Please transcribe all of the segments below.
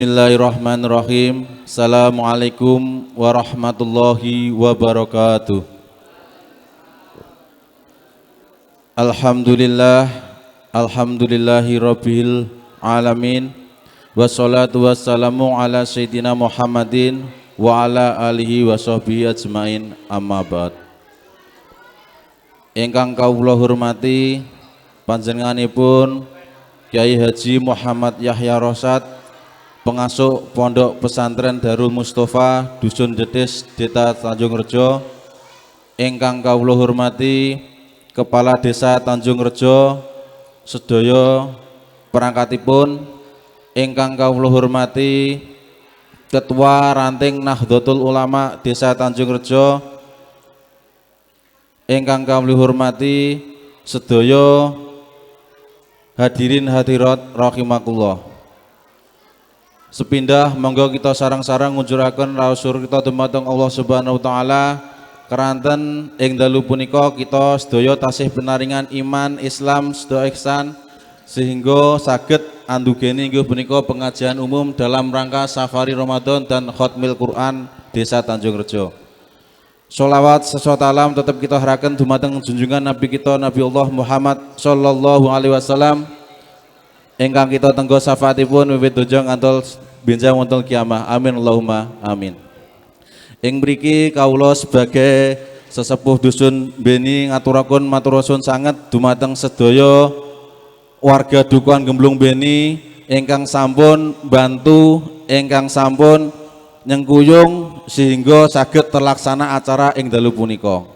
Bismillahirrahmanirrahim. Assalamualaikum warahmatullahi wabarakatuh. Alhamdulillahi rabbil alamin. Wassalatu wassalamu ala sayyidina Muhammadin wa ala alihi wa sahbihi ajmain, amma ba'd. Ingkang kawula hormati panjenenganipun Kyai Haji Muhammad Yahya Rosyad, pengasuh Pondok Pesantren Darul Mustafa Dusun Dedes, Desa Tanjung Rejo. Ingkang kawula hormati Kepala Desa Tanjung Rejo sedaya perangkatipun. Ingkang kawula hormati Ketua Ranting Nahdlatul Ulama Desa Tanjung Rejo. Ingkang kawula hormati sedaya hadirin hadirat rahimakumullah. Sepindah monggo kita sarang-sarang ngunjuraken raosur kita dumateng Allah Subhanahu wa taala. Keranten ing dalu punika kita sedaya tasih penaringan iman, Islam, sedaya ihsan sehingga saged andugeni inggih punika pengajian umum dalam rangka Safari Ramadan dan Khatmil Quran Desa Tanjung Rejo. Sholawat sesalam tetap kita harapkan dumateng junjungan Nabi kita Nabi Allah Muhammad sallallahu alaihi wasallam ingkang kita tenggo syafaatipun wiwit dojo ngantos benjang wonten kiamah. Amin Allahumma amin. Ing mriki kawula sebagai sesepuh dusun Beni ngaturaken matur suwun sanget dumateng sedaya warga dukuhan Gemblung Beni ingkang sampun bantu, ingkang sampun nyengkuyung sehingga saged terlaksana acara ing dalu punika.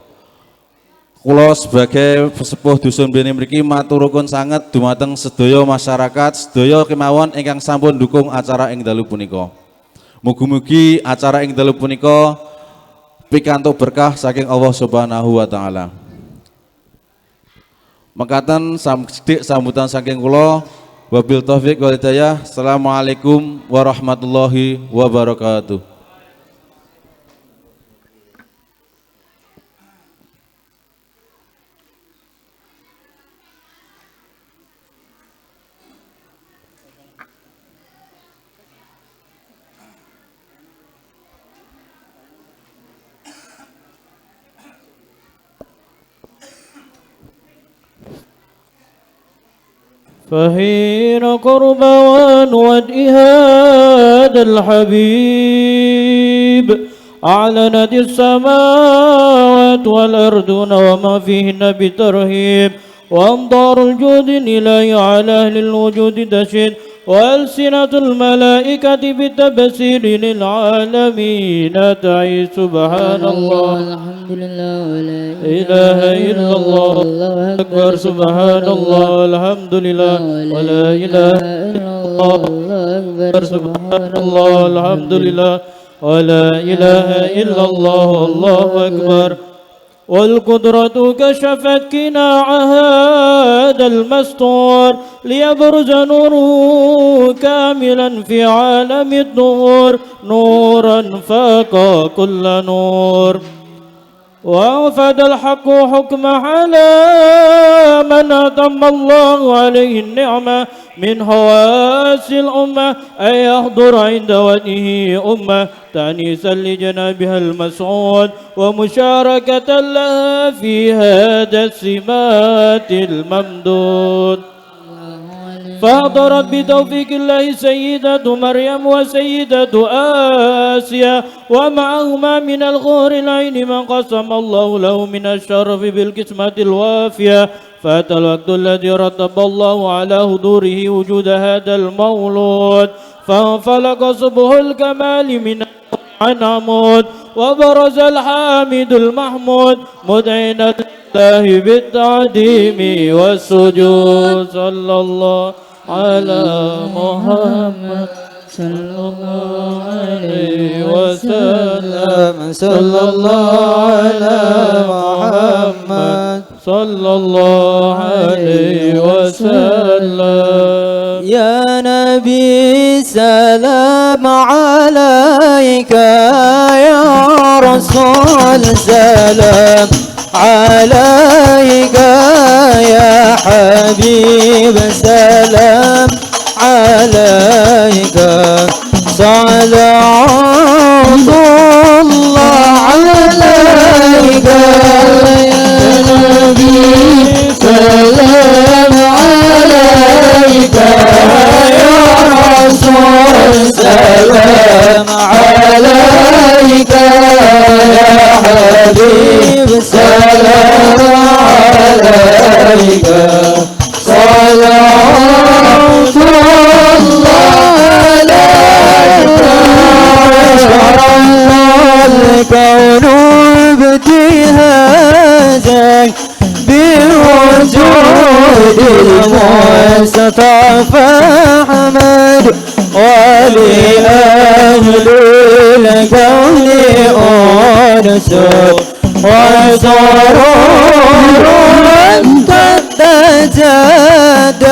Kula sebagai sesepuh dusun Beni mriki maturipun sanget dumateng sedaya masyarakat sedaya kemawon ingkang sampun dukung acara ing dalu punika. Mugi-mugi acara ing dalu punika pikantuk berkah saking Allah Subhanahu wa taala. Mekaten sedhik sambutan saking kula, wabil taufik wal hidayah. Assalamualaikum warahmatullahi wabarakatuh. فحين قرب ونود هذا الحبيب أعلنت السماوات والأرضون وما فيهن بترهيب وأمطار الجود إليه على أهل الوجود تشهد وألسنة الملائكة بالتبسير للعالمين تعي سبحان الله الحمد لله ولا إله إلا الله أكبر سبحان الله الحمد لله ولا إله إلا الله أكبر سبحان الله الحمد لله ولا إله إلا الله الله أكبر. والقدرة كشفت كناع هذا المستور ليبرز نوره كاملا في عالم الظهور نورا فاق كل نور. وأوفد الحق حكم على من أتم الله عليه النعمة من حواس الأمة أن يحضر عند وجهه أمة تأنيسا لجنابها المسعود ومشاركة لها في هذا السمات الممدود. فحضرت بتوفيق الله سيدة مريم وسيدة آسيا ومعهما من الغور العين من قسم الله له من الشرف بالقسمة الوافية. فأتى الوقت الذي رتب الله على حضوره وجود هذا المولود فانفلق صبح الكمال من عن عمود وبرز الحامد المحمود مدعنا الله بالتعظيم والسجود. صلى الله على محمد صلى الله عليه وسلم صلى الله على محمد صلى الله عليه وسلم. يا نبي سلام عليك يا رسول سلام عليك يا حبيب سلام عليك صلوات الله عليك يا نبي سلام عليك يا رسول سلام عليك يا حبيب سلام عليك صلوات الله عليك الكون ابتهاجك بوجود المصطفى أحمد ولأهل الكون أنس وسرور قد تجدد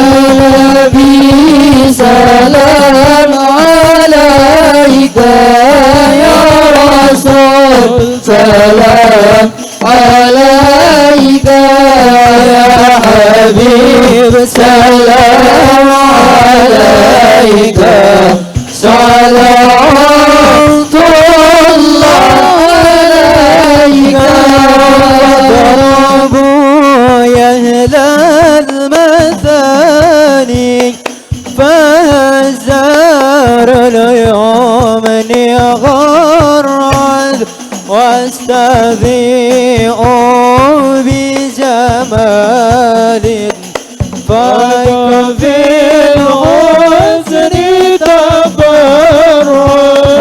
النبي سلام عليك يا رسول سلام عليك يا حبيب سلام عليك صلوات الله عليك ضربوا يا أهل المثاني فهزار اليوم يغرد واستذيء بجمال فكفي الحسن تبرد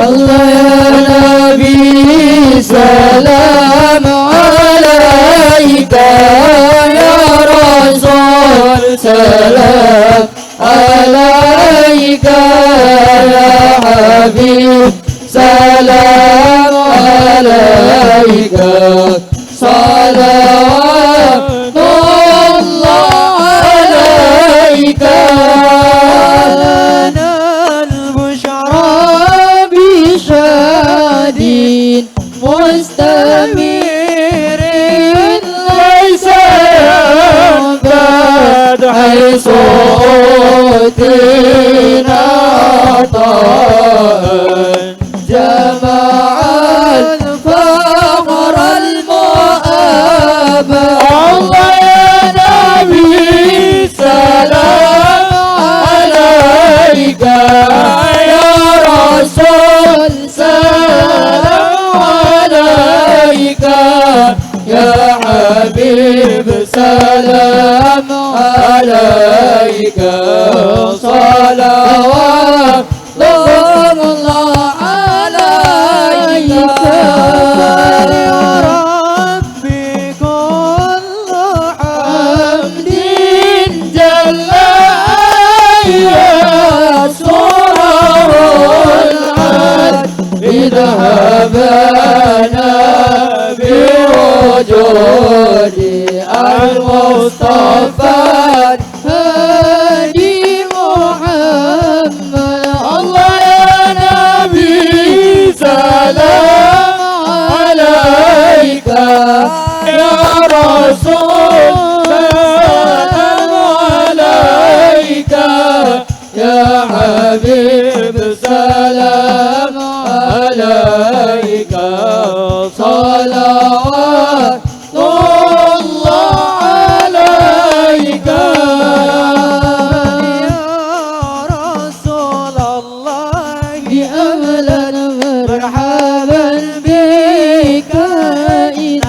الله يا نبي سلام عليك يا رسول سلام عليك يا حبيب سلام عليك صلوات الله عليك لنا البشرى بشادين مستمر ليس ينفد حيث أوتينا طاعا جمع الفقر المؤاب الله يا نبي سلام عليك يا رسول سلام عليك يا حبيب سلام عليك صلوات الله عليك يا ربي كل حمد جل يسره العد اذهبنا بوجود المصطفى هادي محمد الله يا نبي سلام عليك يا رسول سلام عليك يا حبيب سلام عليك صلوات الله عليك يا رسول الله أهلا مرحبا بك إن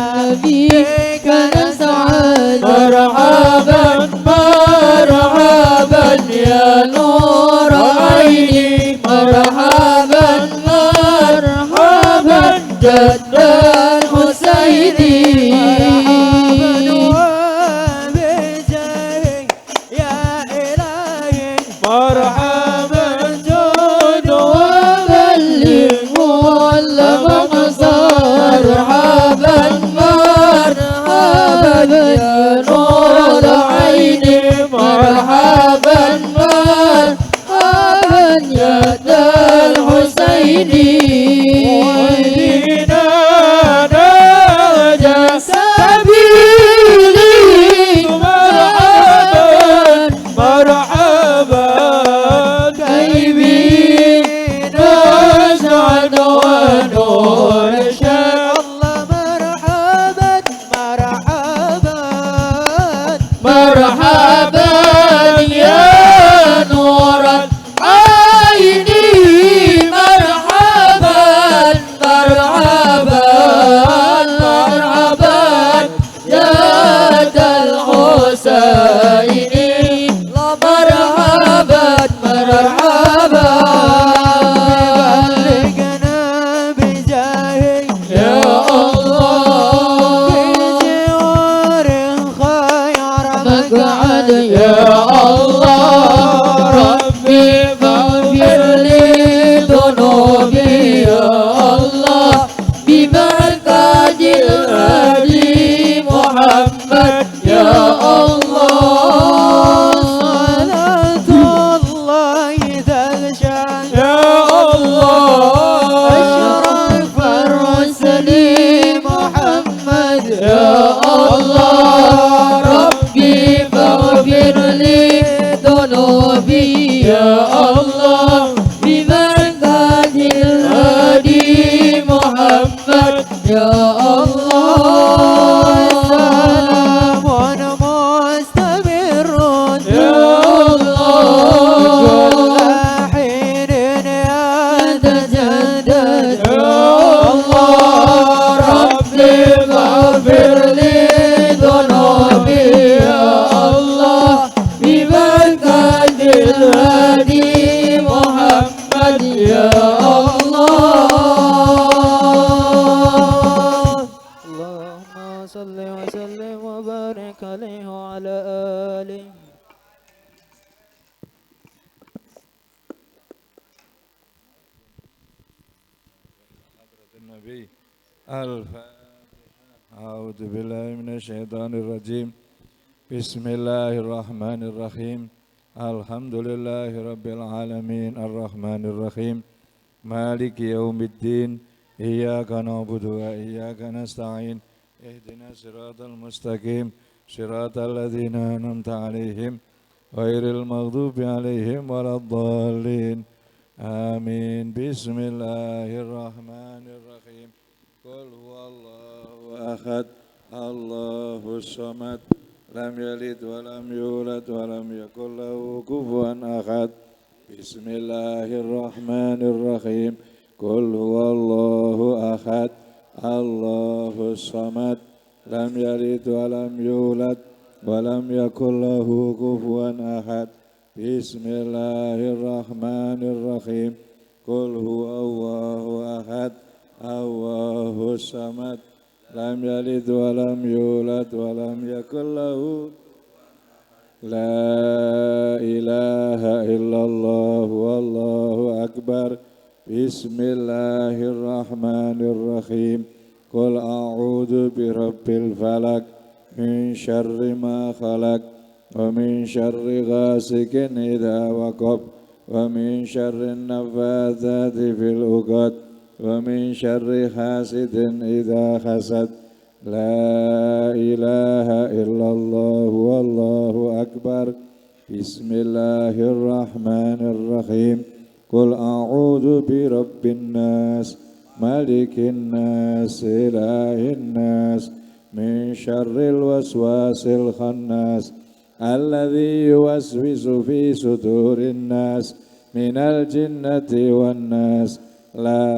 بك نسعد مرحبا مرحبا يا نور عيني مرحبا مرحبا جد الحسيني يا إلهي مرحبا جود وبلي النبي أعوذ بالله من الشيطان الرجيم بسم الله الرحمن الرحيم الحمد لله رب العالمين الرحمن الرحيم مالك يوم الدين إياك نعبد وإياك نستعين اهدنا الصراط المستقيم صراط الذين أنعمت عليهم غير المغضوب عليهم ولا الضالين آمين بسم الله الرحمن الرحيم قل هو الله أحد الله الصمد لم يلد ولم يولد ولم يكن له كفوا أحد بسم الله الرحمن الرحيم قل هو الله أحد الله الصمد لم يلد ولم يولد ولم يكن له كفوا أحد بسم الله الرحمن الرحيم قل هو الله أحد الله الصمد لم يلد ولم يولد ولم يكن له لا إله إلا الله والله أكبر بسم الله الرحمن الرحيم قل أعوذ برب الفلق من شر ما خلق ومن شر غاسق إذا وقب ومن شر النفاثات في العقد ومن شر حاسد إذا حسد لا إله إلا الله والله أكبر بسم الله الرحمن الرحيم قل أعوذ برب الناس ملك الناس إله الناس من شر الوسواس الخناس الذي يوسوس في صدور الناس من الجنة والناس لا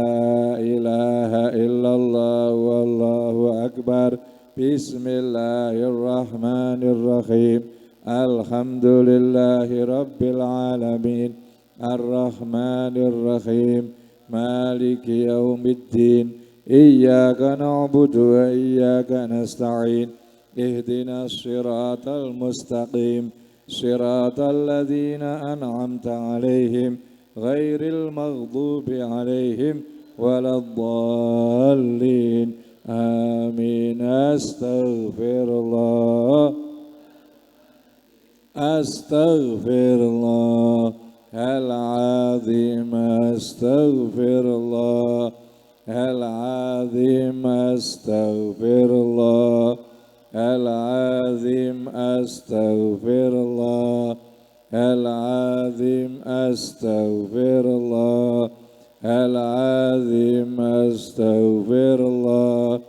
إله إلا الله والله أكبر بسم الله الرحمن الرحيم الحمد لله رب العالمين الرحمن الرحيم مالك يوم الدين إياك نعبد وإياك نستعين اهدنا الصراط المستقيم صراط الذين أنعمت عليهم غير المغضوب عليهم ولا الضالين آمين أستغفر الله أستغفر الله العظيم أستغفر الله العظيم أستغفر الله العظيم أستغفر الله العظيم أستغفر الله العظيم أستغفر الله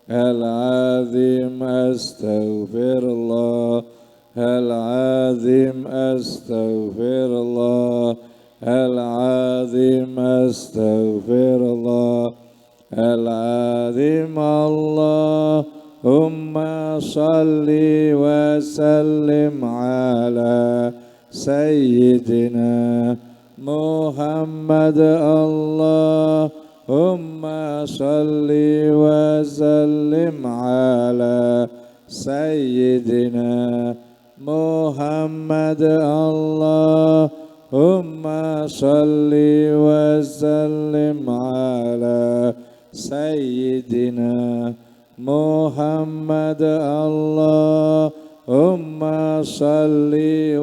العظيم أستغفر الله العظيم أستغفر الله العظيم أستغفر الله العظيم اللهم صل وسلم على سيدنا محمد اللهم صل وسلم على سيدنا محمد اللهم صل وسلم على سيدنا محمد اللهم صل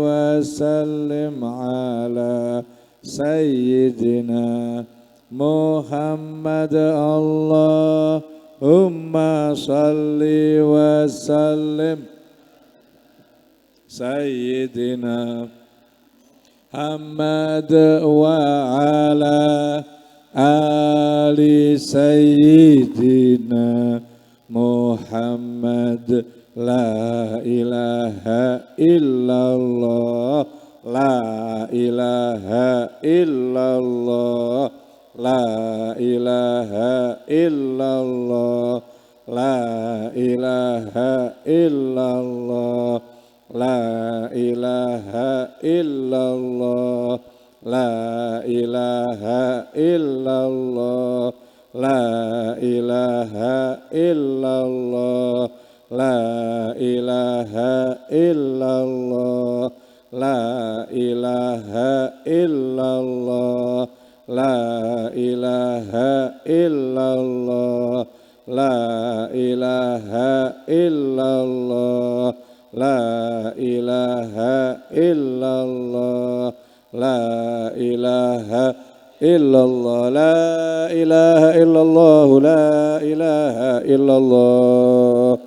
وسلم على سيدنا محمد اللهم صل وسلم سيدنا محمد وعلى آل سيدنا محمد لا إله إلا الله لا إله إلا الله لا إله إلا الله لا إله إلا الله لا إله إلا الله لا إله إلا الله لا إله إلا الله لا إله إلا الله لا إله إلا الله لا إله إلا الله la ilaha illallah, la ilaha illallah, la ilaha illallah, la ilaha illallah, la ilaha illallah.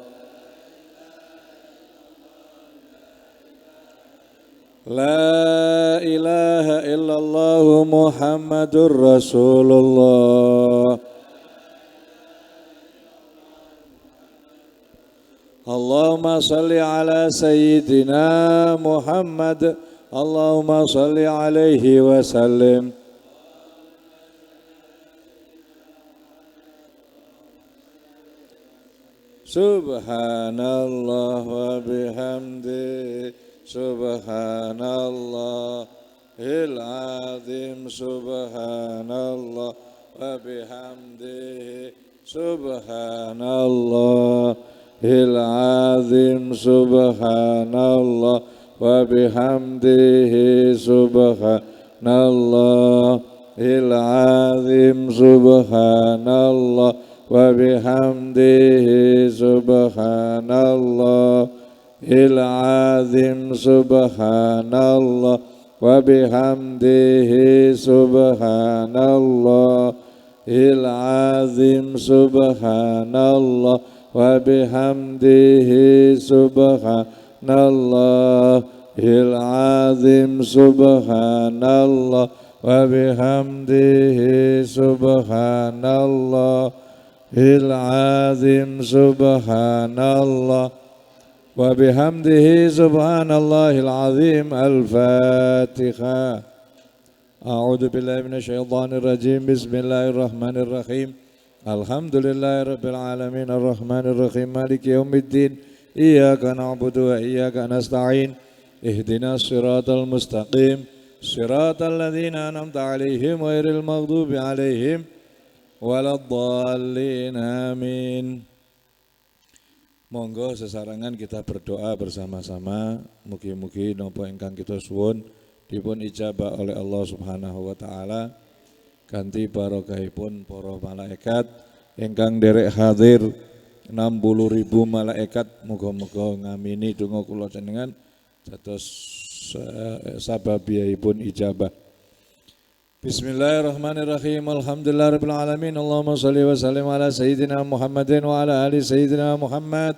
La ilaha illallah Muhammadur Rasulullah. Allahumma salli ala Sayyidina Muhammad, Allahumma salli alaihi wa sallim. Subhanallah wa bihamdihi, Subhanallahil azim, Subhanallah wa bihamdihi, Subhanallahil azim, Subhanallah wa bihamdihi, Subhanallahil azim, Subhanallah wa bihamdihi, Subhanallah Il-azim, subhanallah wa bihamdihi, subhanallah il-azim, subhanallah wa bihamdihi, subhanallah il-azim, subhanallah wa bihamdihi, subhanallah il-azim, subhanallah wa bihamdihi, subhanallahil azim. Al-Fatihah. A'udzu billahi minasyaitonir rajim. Bismillahirrahmanirrahim. Alhamdulillahi rabbil alamin, arrahmanir rahim, maliki yaumiddin. Iyyaka na'budu wa iyyaka nasta'in. Ihdinas siratal mustaqim, siratal ladzina an'amta 'alaihim ghairil maghdubi 'alaihim waladdallin. Amin. Monggo sesarangan kita berdoa bersama-sama, mugi-mugi napa ingkang kita suwun dipun ijabah oleh Allah Subhanahu wa taala, ganti barokahipun para malaikat ingkang derek hadir 60.000 malaikat, muga-muga ngamini donga kula jenengan dados sababiyahipun ijabah. Bismillahirrahmanirrahim. Alhamdulillahirabbil alamin. Allahumma shalli wa sallim ala sayyidina Muhammadin wa ala ali sayyidina Muhammad.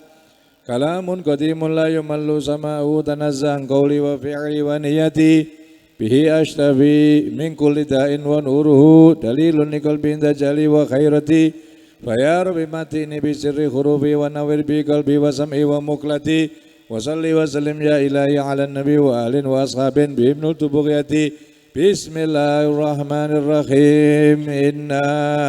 Kalamun qadimun la yumallu sama'u, tanazzan qawli wa fi'li wa niyati, bihi ashtafi min kulli da'in wa nuruhu dalilun li qalbi tajali wa khairati. Fa ya rabbi matini bi sirri khurufi wa nawwir bi qalbi wa sam'i wa muqlati. Wa salli wa sallim ya ilahi ala nabi wa alin wa ashabin bi ibnul tubughiyati. Bismillahirrahmanirrahim. Inna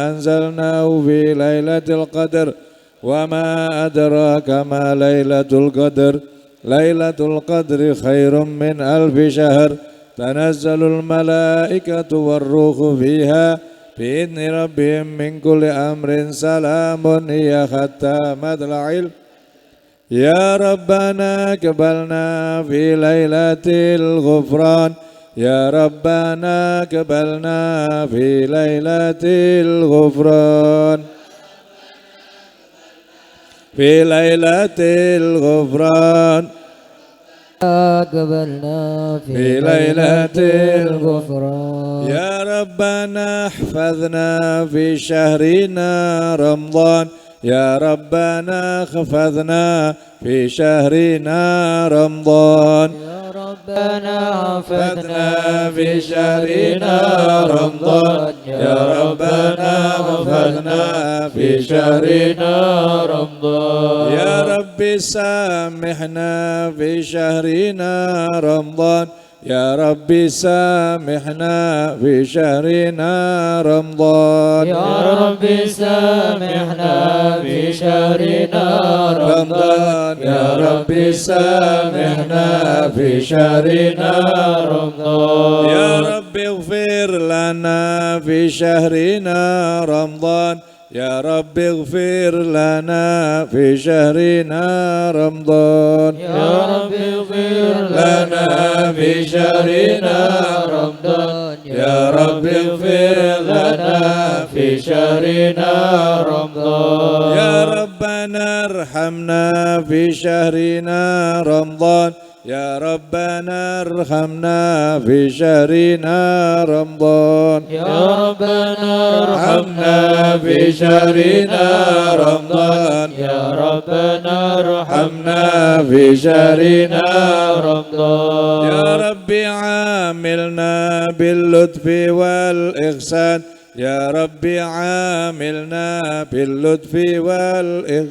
anzalnahu fi lailatul qadr wa ma adraka ma lailatul qadr. Lailatul qadri khairum min alfi syahr. Tanazzalul malaikatu warruhu fiha bi'idni rabbihim min kulli amrin. Salamun hiya hatta matla'il. Ya Rabbana qabalna fi lailatil ghufran. Ya Rabbana qabalna fi lailatil ghufran. Fi lailatil ghufran. قبلنا في ليلة الغفران. يا ربنا احفظنا في شهرنا رمضان. يا ربنا احفظنا في شهرنا رمضان. ربنا حفظنا في شهرنا رمضان. يا ربنا حفظنا في شهرنا رمضان. يا رب سامحنا في شهرنا رمضان. يا رب سامحنا في شهرنا رمضان. يا رب سامحنا في شهرنا رمضان. يا رب سامحنا في شهرنا رمضان. يا رب اغفر لنا في شهرنا رمضان. يا رب اغفر لنا في شهرنا رمضان. يا رب اغفر لنا في شهرنا رمضان. يا رب اغفر لنا في شهرنا رمضان يا ربنا ارحمنا في شهرنا رمضان يا ربنا ارحمنا في شهرنا رمضان يا ربنا ارحمنا في شهرنا رمضان يا ربنا ارحمنا في شهرنا رمضان يا ربي عاملنا باللطف والإحسان يا ربي عاملنا باللطف والإحسان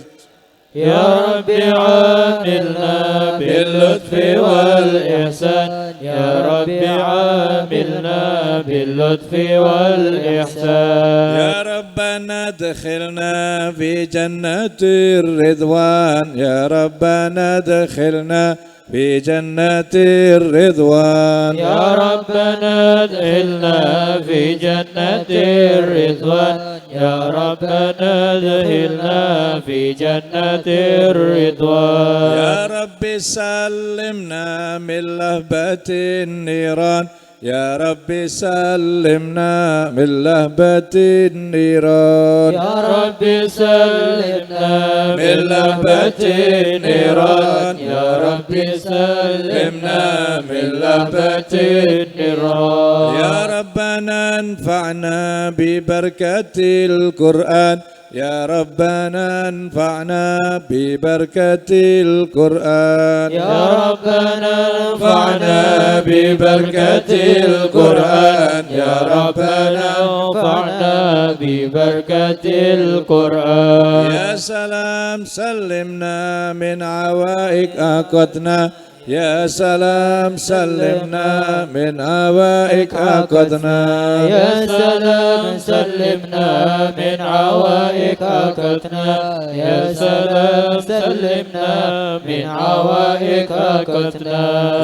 يا رب عاملنا باللطف والإحسان يا رب عاملنا باللطف والإحسان يا ربنا ادخلنا في جنة الرضوان يا ربنا ادخلنا في جنة الرضوان يا ربنا ادخلنا في جنة الرضوان يا ربنا ادخلنا في جنة الرضوان يا رب سلمنا من لهبة النيران يا رب سلمنا من لهبة النيران يا رب سلمنا من لهبة النيران يا رب سلمنا من لهبة النيران يا ربنا انفعنا ببركة القرآن يا ربنا انفعنا ببركة القرآن يا ربنا انفعنا ببركة القرآن يا ربنا انفعنا ببركة القرآن يا سلام سلمنا من عوائق عقدنا يا سلام سلمنا من عوائق عقدنا يا سلام سلمنا من عوائق عقدنا يا سلام سلمنا من عوائق عقدنا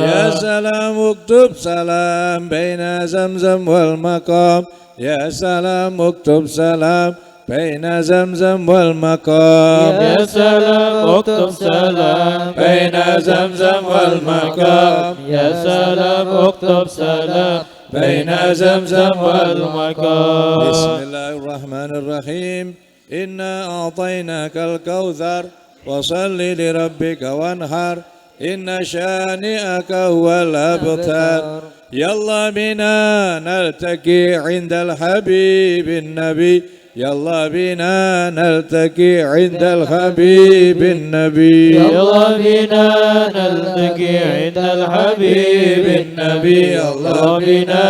يا سلام اكتب سلام بين زمزم والمقام يا سلام اكتب سلام بين زمزم والمقام يا سلام اكتب سلام بين زمزم والمقام يا سلام اكتب سلام بين زمزم والمقام بسم الله الرحمن الرحيم إنا أعطيناك الكوثر وصل لربك وانحر إن شانئك هو الأبتر يلا بنا نلتقي عند الحبيب النبي يلا بنا نلتقي عند الحبيب النبي يلا بنا نلتقي عند الحبيب النبي يلا بنا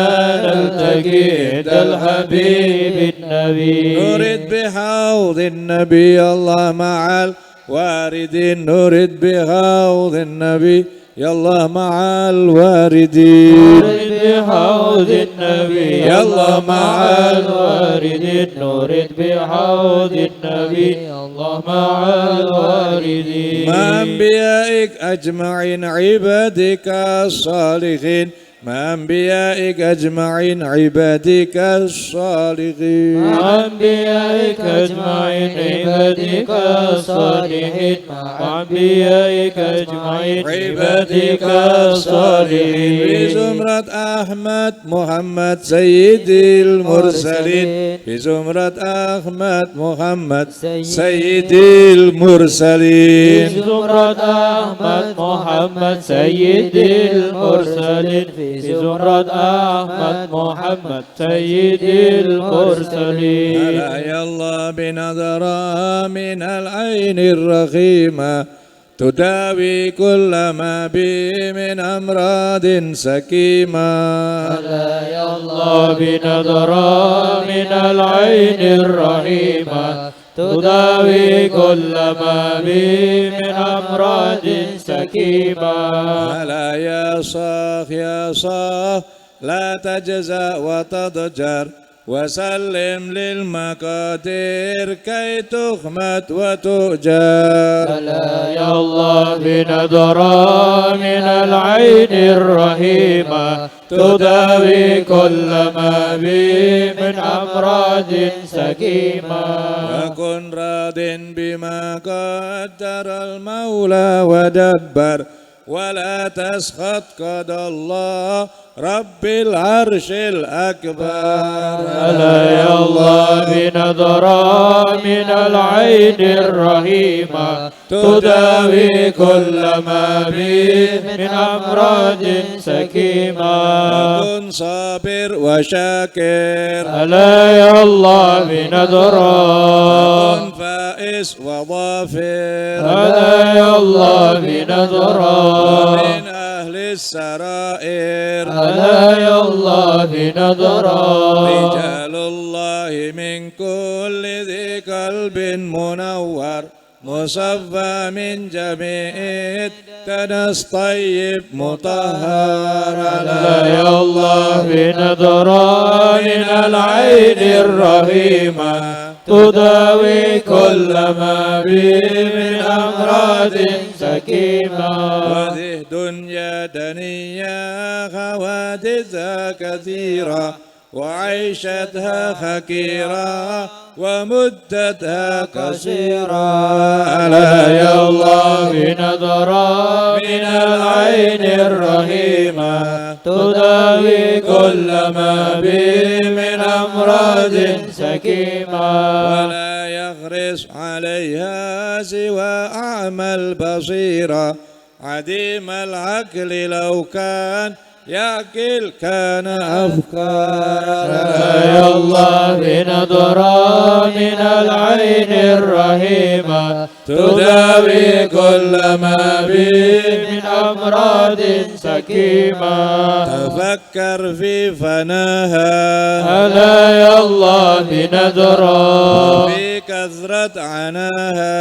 نلتقي عند الحبيب النبي نريد بحوض النبي الله مع الواردين نريد بحوض النبي يلا مع الواردين نريد بحوض النبي يلا مع الواردين نريد بحوض النبي الله مع الواردين مع أنبيائك أجمعين عبادك الصالحين مع أنبيائك أجمعين عبادك الصالحين مع أنبيائك أجمعين عبادك الصالحين مع أنبيائك أجمعين عبادك الصالحين في زمرة أحمد محمد سيد المرسلين في زمرة أحمد محمد سيد المرسلين في زمرة أحمد محمد سيد المرسلين في زمرة أحمد محمد سيد المرسلين هلا يا الله بنظرة من العين الرخيمة تداوي كل ما بي من أمراض سكيمة هلا يا الله بنظرة من العين الرحيمة تداوي كل ما بي من أمراض سكيمة هلا يا صاح يا صاح لا تجزع وتضجر وسلم للمقادير كي تخمد وتؤجر هلا يا الله بنظرة من العين الرحيمة تداوي كل ما بي من أمراض سكيمة وكن راض بما قدر المولى ودبر ولا تسخط قضى الله رب العرش الأكبر. ألا يا الله بنظرة من العين الرحيمة تداوي كل ما بي من أمراض سكيمة. كن صابر وشاكر. ألا يا الله بنظرة كن فائز وظافر. ألا يا الله بنظرة من أهل السرائر. ألا يا الله بنظرة رجال الله من كل ذي قلب منور مصفى من جميع التنس طيب مطهر. ألا يا الله بنظرة من العين الرحيمة تداوي كل ما بي من أمراض سكيمة. وذه دنيا دنيا حوادثها كثيرة وعيشتها حكيرة ومدتها قصيرة. ألا يا الله بنظرة من العين الرحيمة تداوي كل ما بي من أمراض سكيمة. ولا يغرس عليها سوى أعمى البصيرة عديم العقل لو كان يعقل كان أفكارا. يا الله بنظرة من العين الرحيمة تداوي كل ما بي من أمراض سكيمة. تفكر في فناها. ألا يا الله بنظرة في كثرة عناها.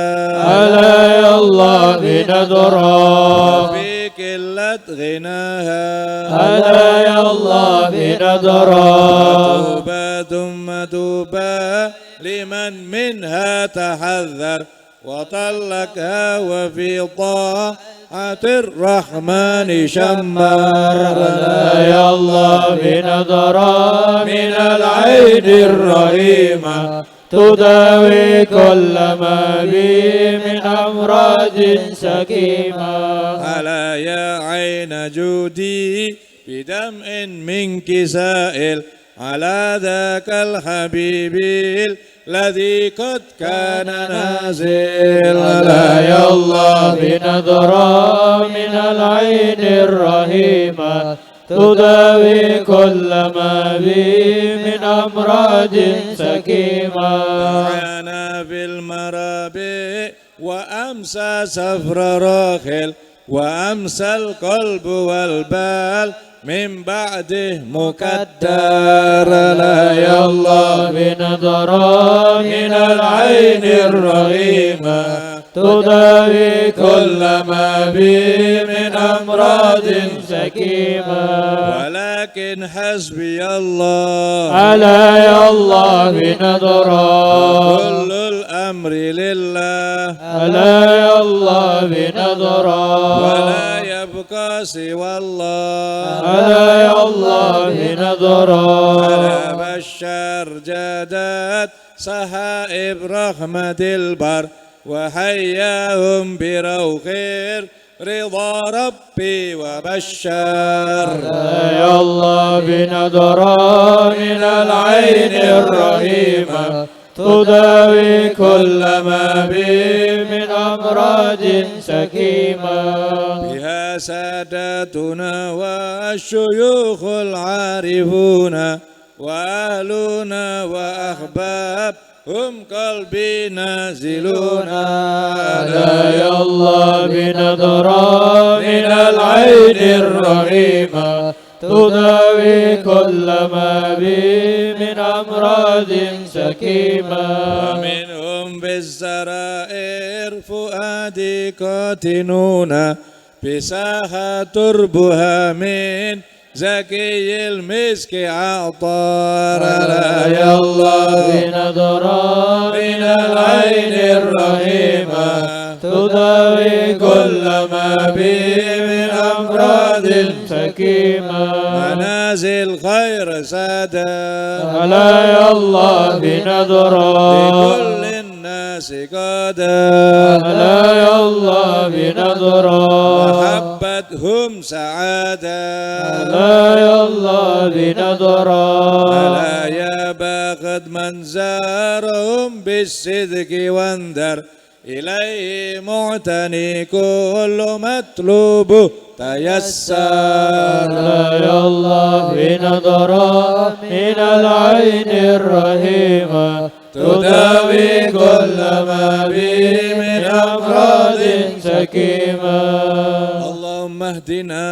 ألا يا الله بنظرة في قلة غناها. ألا يا الله بنظرة توبى ثم توبى لمن منها تحذر وطلقها وفي طاعة الرحمن شمر. ألا يا الله بنظرة من العين الرحيمة تداوي كل ما بي من أمراض سكيمة. ألا يا عين جودي بدمع منك سائل على ذاك الحبيب الذي قد كان نازل. ألا يا الله بنظرة من العين الرحيمة تداوي كل ما بي من أمراض سكيمة. معنا في المرابع وأمسى سفر راخل وأمسى القلب والبال من بعده مكدر. لا يا الله بنظرة من العين الرحيمة تداوي كل ما بي من أمراض سكيمة. ولكن حسبي الله. ألا يا الله بنظرة كل الأمر لله. ألا يا الله بنظرة ولا يبقى سوى الله. ألا يا الله بنظرة على بشار جادت صحائب رحمة البر وحياهم بروخ رضا ربي وبشر. يا الله بنظرة من العين الرحيمة تداوي كل ما بي من أمراض سكيمة. بها ساداتنا والشيوخ العارفون وأهلنا وأحباب هم قلبي نازلون. لا يا الله بنظرة من العين الرحيمة تداوي كل ما بي من أمراض سكيمة. ومنهم بالسرائر فؤادي قاتنون بساحة تربها من زكي المسك عطار. لا يا الله بنظرة من العين الرحيمة تداوي كل ما بي من أمراض سكيمة. منازل خير سادة. لا يا الله بنظرة لكل الناس قادة. لا يا الله بنظرة محبة وزدهم سعادة ألا يا الله بنظرة ألا يا باقد من زارهم بالصدق واندر إليه معتني كل مطلوب تيسر ألا يا الله بنظرة من العين الرحيمة تداوي كل ما به من أمراض سكيمة اللهم اهدنا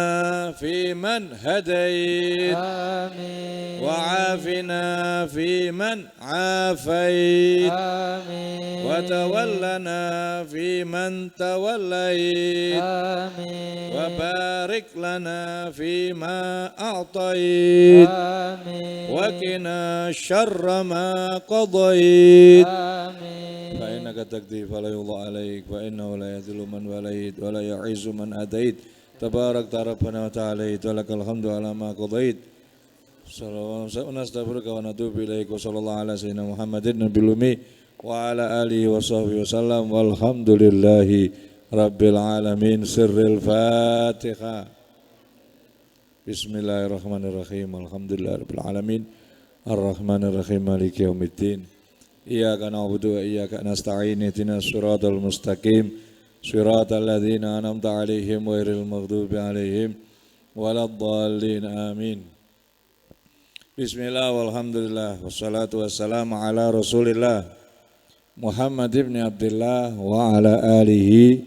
فيمن هديت آمين وعافنا فيمن عافيت آمين وتولنا فيمن توليت آمين وبارك لنا فيما أعطيت آمين وقنا شر ما قضيت آمين فإنك تقضي فلا يقضى عليك فإنه لا يذل من وليت ولا يعز من أديت تبارك ربنا وتعاليت ولك الحمد على ما قضيت ونستغفرك ونتوب إليك وصلى الله على سيدنا محمد النبي الأمي وعلى آله وصحبه وسلم والحمد لله رب العالمين سر الفاتحة بسم الله الرحمن الرحيم الحمد لله رب العالمين الرحمن الرحيم مالك يوم الدين إياك نعبد وإياك نستعين اهدنا الصراط المستقيم صراط الذين أنعمت عليهم غير المغضوب عليهم ولا الضالين آمين Bismillah walhamdulillah wassalatu wassalamu ala rasulillah Muhammad ibn Abdullah wa ala alihi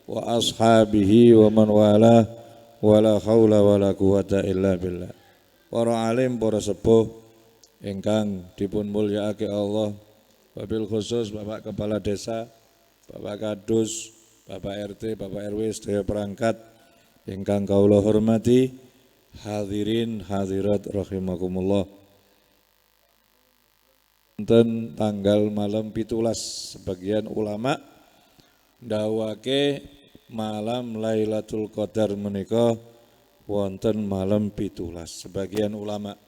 wa ashabihi wa man wala wala khawla wala quwata illa billah. Para alim, para sepuh ingkang dipun mulyakake Allah, wabil khusus Bapak Kepala Desa, Bapak Kadus, Bapak RT, Bapak RW sedaya perangkat ingkang kawula hormati, hadirin hadirat rahimakumullah. Wonten tanggal malam 17 sebagian ulama ndawake malam Lailatul Qadar menika wonten malam 17 sebagian ulama,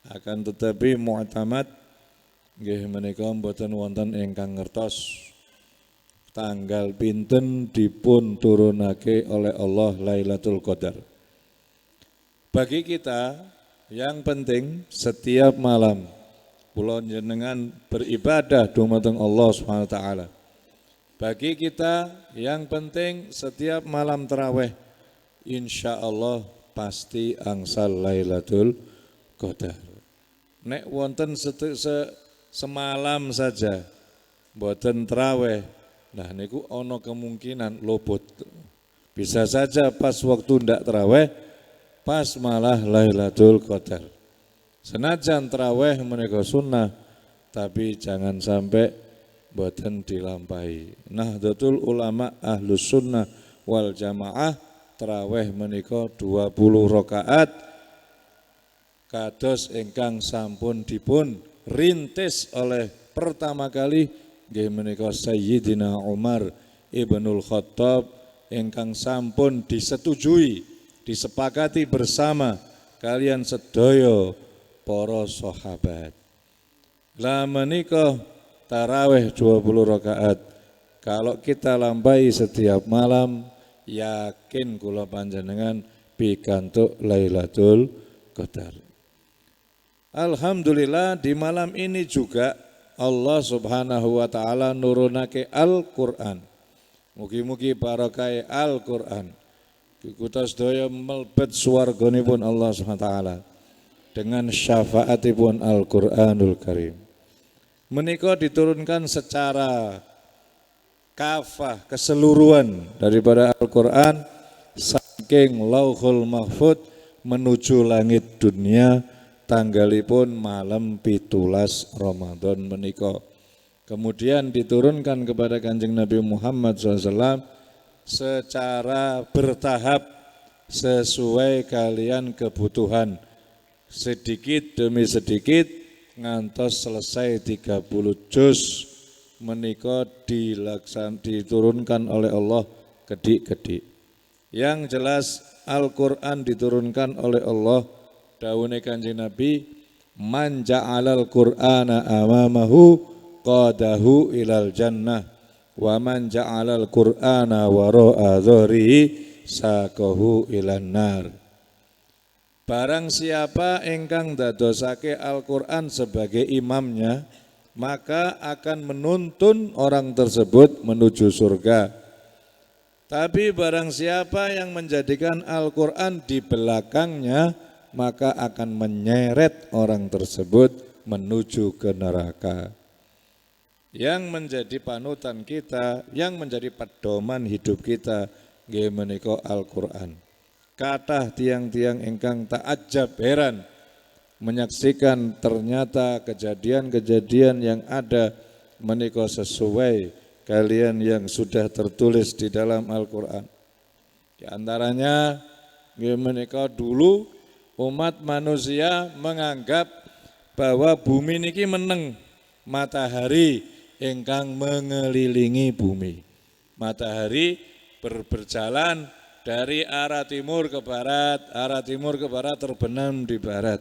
akan tetapi mu'tamad nggih menika mboten wonten ingkang ngertos tanggal pinten dipun turunake oleh Allah Lailatul Qadar. Bagi kita yang penting setiap malam kula jenengan beribadah dumateng Allah Subhanahu wa taala. Bagi kita yang penting setiap malam tarawih insyaallah pasti angsal Lailatul Qadar. Nek wonten semalam saja mboten tarawih, nah niku ana kemungkinan luput. Bisa saja pas waktu ndak tarawih pas malah Lailatul Qadar. Senajan tarawih menika sunnah, tapi jangan sampai boten dilampahi. Nahdlatul Ulama Ahlus Sunnah wal Jamaah tarawih menika 20 rakaat kados ingkang sampun dipun rintis oleh pertama kali nggih menika Sayyidina Umar Ibnul Khattab ingkang sampun disetujui disepakati bersama kalian sedaya para sahabat. Lah menika tarawih 20 rakaat kalau kita lampahi setiap malam yakin kula panjenengan pikantuk Lailatul Qadar. Alhamdulillah di malam ini juga Allah Subhanahu wa taala nurunake Al-Qur'an. Mugi-mugi barokah Al-Qur'an. Kita sedaya melebet swarganipun Allah Subhanahu wa taala dengan syafaatipun Al-Qur'anul Karim. Menika diturunkan secara kafah keseluruhan daripada Al-Qur'an saking Lauhul Mahfuz menuju langit dunia tanggalipun malam 17 Ramadan menika. Kemudian diturunkan kepada Kanjeng Nabi Muhammad SAW secara bertahap sesuai kalian kebutuhan sedikit demi sedikit ngantos selesai 30 juz menika diturunkan oleh Allah kedik-kedik. Yang jelas Al-Qur'an diturunkan oleh Allah dawuhe Kanjeng Nabi man ja'alal Qur'ana amamahu qadahu ilal jannah wa man ja'alal Qur'ana wara'a dhahrihi saqahu ilan nar. Barang siapa ingkang dadosake Al-Qur'an sebagai imamnya, maka akan menuntun orang tersebut menuju surga. Tapi barang siapa yang menjadikan Al-Qur'an di belakangnya, maka akan menyeret orang tersebut menuju ke neraka. Yang menjadi panutan kita, yang menjadi pedoman hidup kita, nggih menika Al-Qur'an. Kathah tiang-tiang ingkang takjab heran menyaksikan ternyata kejadian-kejadian yang ada menika sesuai kalian yang sudah tertulis di dalam Al-Qur'an. Di antaranya nggih menika dulu umat manusia menganggap bahwa bumi niki meneng, matahari ingkang mengelilingi bumi. Matahari berjalan dari arah timur ke barat terbenam di barat.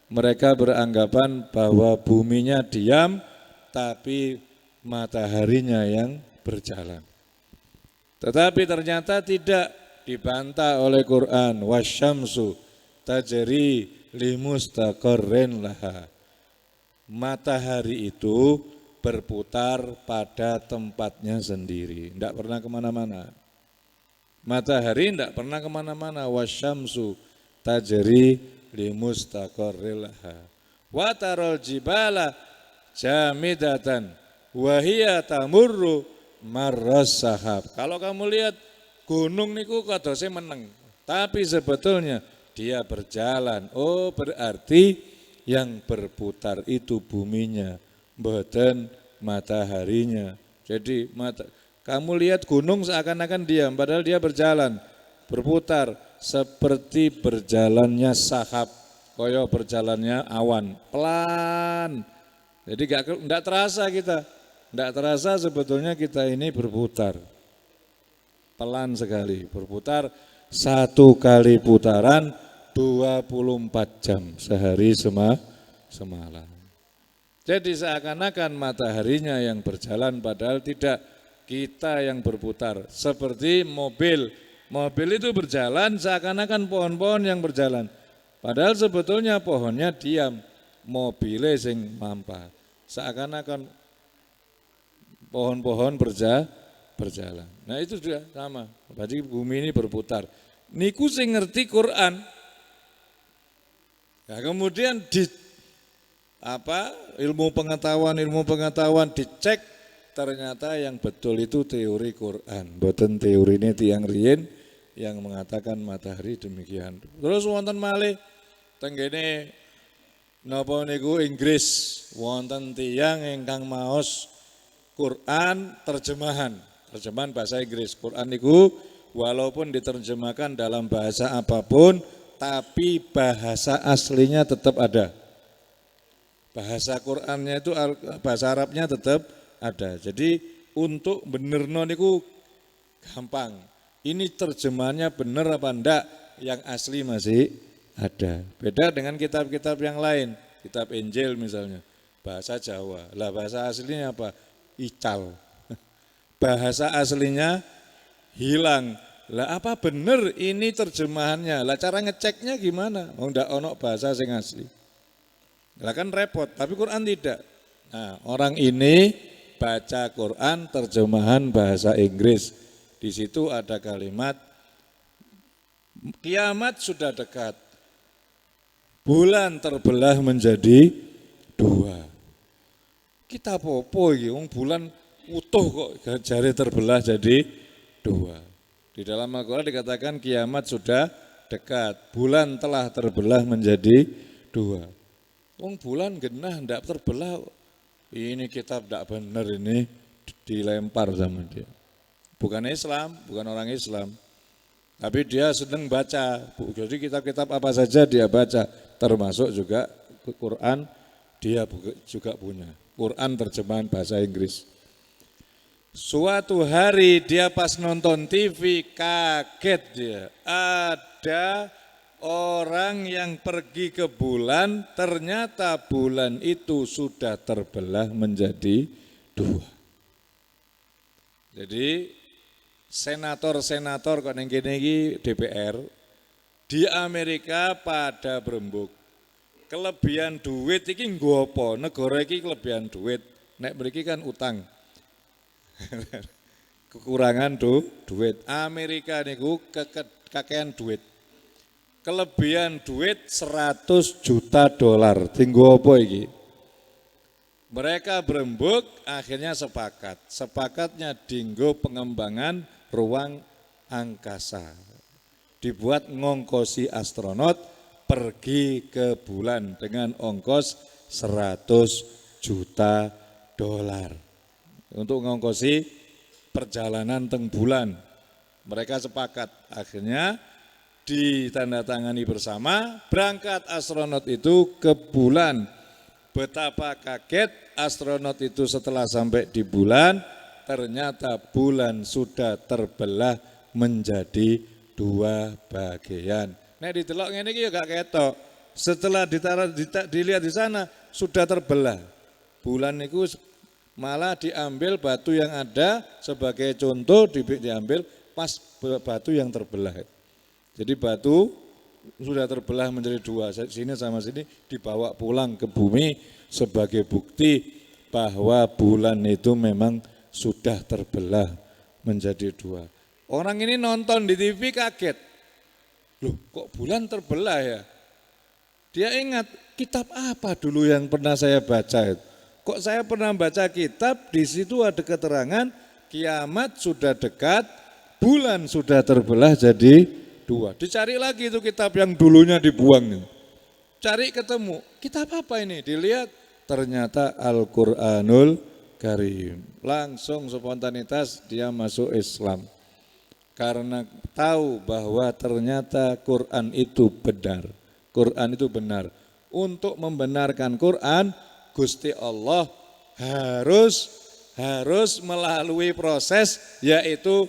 Mereka beranggapan bahwa buminya diam, tapi mataharinya yang berjalan. Tetapi ternyata tidak, dibantah oleh Quran. Wasyamsu tajri limustaqarrin laha. Matahari itu berputar pada tempatnya sendiri, tidak pernah kemana-mana. Matahari tidak pernah kemana-mana. Wasyamsu tajri limustaqarrin laha. Wa taral jibala jamidatan wa hiya tamurru marras sahab. Kalau kamu lihat gunung niku kadose meneng, tapi sebetulnya dia berjalan. Oh, berarti yang berputar itu buminya, mboten mataharinya. Jadi kamu lihat gunung seakan-akan diam, padahal dia berjalan, berputar seperti berjalannya sahab, koyo berjalannya awan, pelan. Jadi enggak terasa kita, enggak terasa sebetulnya kita ini berputar. Pelan sekali, berputar satu kali putaran 24 jam sehari semalam. Jadi seakan-akan mataharinya yang berjalan padahal tidak, kita yang berputar. Seperti mobil itu berjalan seakan-akan pohon-pohon yang berjalan. Padahal sebetulnya pohonnya diam, mobilnya sing mampa. Seakan-akan pohon-pohon berjalan. Nah itu sudah sama. Berarti bumi ini berputar. Niku sing ngerti Quran. Nah, kemudian ilmu pengetahuan dicek, ternyata yang betul itu teori Quran, boten teori ini tiang riyin yang mengatakan matahari demikian. Terus wonten malih tenggene napa niku Inggris, wonten tiang ingkang maos Quran terjemahan bahasa Inggris. Quran niku walaupun diterjemahkan dalam bahasa apapun, tapi bahasa aslinya tetap ada. Bahasa Qurannya itu, bahasa Arabnya tetap ada. Jadi untuk benerno niku gampang. Ini terjemahannya bener apa enggak, yang asli masih ada. Beda dengan kitab-kitab yang lain, kitab Injil misalnya, bahasa Jawa. Lah bahasa aslinya apa? Ical. Bahasa aslinya hilang. Lah apa bener ini terjemahannya? Lah cara ngeceknya gimana? Oh ndak ono bahasa sing asli. Lah kan repot, tapi Quran tidak. Nah, orang ini baca Quran terjemahan bahasa Inggris. Di situ ada kalimat kiamat sudah dekat. Bulan terbelah menjadi 2. Kita popo iki wong bulan utuh kok jari terbelah jadi 2. Di dalam Al-Quran dikatakan kiamat sudah dekat, bulan telah terbelah menjadi 2. Wong bulan genah ndak terbelah, ini kitab ndak benar, ini dilempar sama dia. Bukan Islam, bukan orang Islam, tapi dia sedang baca. Jadi kitab-kitab apa saja dia baca, termasuk juga Quran dia juga punya. Quran terjemahan bahasa Inggris. Suatu hari dia pas nonton TV kaget dia, ada orang yang pergi ke bulan, ternyata bulan itu sudah terbelah menjadi 2. Jadi senator-senator kok ning kene iki DPR di Amerika pada berembuk. Kelebihan duit iki nggo apa? Negara iki kelebihan duit. Nek mriki kan utang. Kekurangan duit. Amerika niku kakean duit. Kelebihan duit 100 juta dolar. Tinggo apa iki? Mereka berembuk akhirnya sepakat. Sepakatnya dinggo pengembangan ruang angkasa. Dibuat ngongkosi astronot pergi ke bulan dengan ongkos 100 juta dolar. Untuk ngongkosi perjalanan teng bulan. Mereka sepakat. Akhirnya ditandatangani bersama, berangkat astronot itu ke bulan. Betapa kaget astronot itu setelah sampai di bulan, ternyata bulan sudah terbelah menjadi 2 bagian. Nek didelok ngene iki ya gak ketok. Setelah dilihat di sana sudah terbelah. Bulan itu malah diambil batu yang ada sebagai contoh, diambil pas batu yang terbelah. Jadi batu sudah terbelah menjadi 2, sini sama sini dibawa pulang ke bumi sebagai bukti bahwa bulan itu memang sudah terbelah menjadi 2. Orang ini nonton di TV kaget, loh kok bulan terbelah ya? Dia ingat kitab apa dulu yang pernah saya baca itu? Kok saya pernah baca kitab, di situ ada keterangan kiamat sudah dekat, bulan sudah terbelah jadi 2. Dicari lagi itu kitab yang dulunya dibuang. Cari ketemu, kitab apa ini? Dilihat, ternyata Al-Quranul Karim. Langsung spontanitas dia masuk Islam. Karena tahu bahwa ternyata Quran itu benar. Quran itu benar. Untuk membenarkan Quran, Gusti Allah harus melalui proses yaitu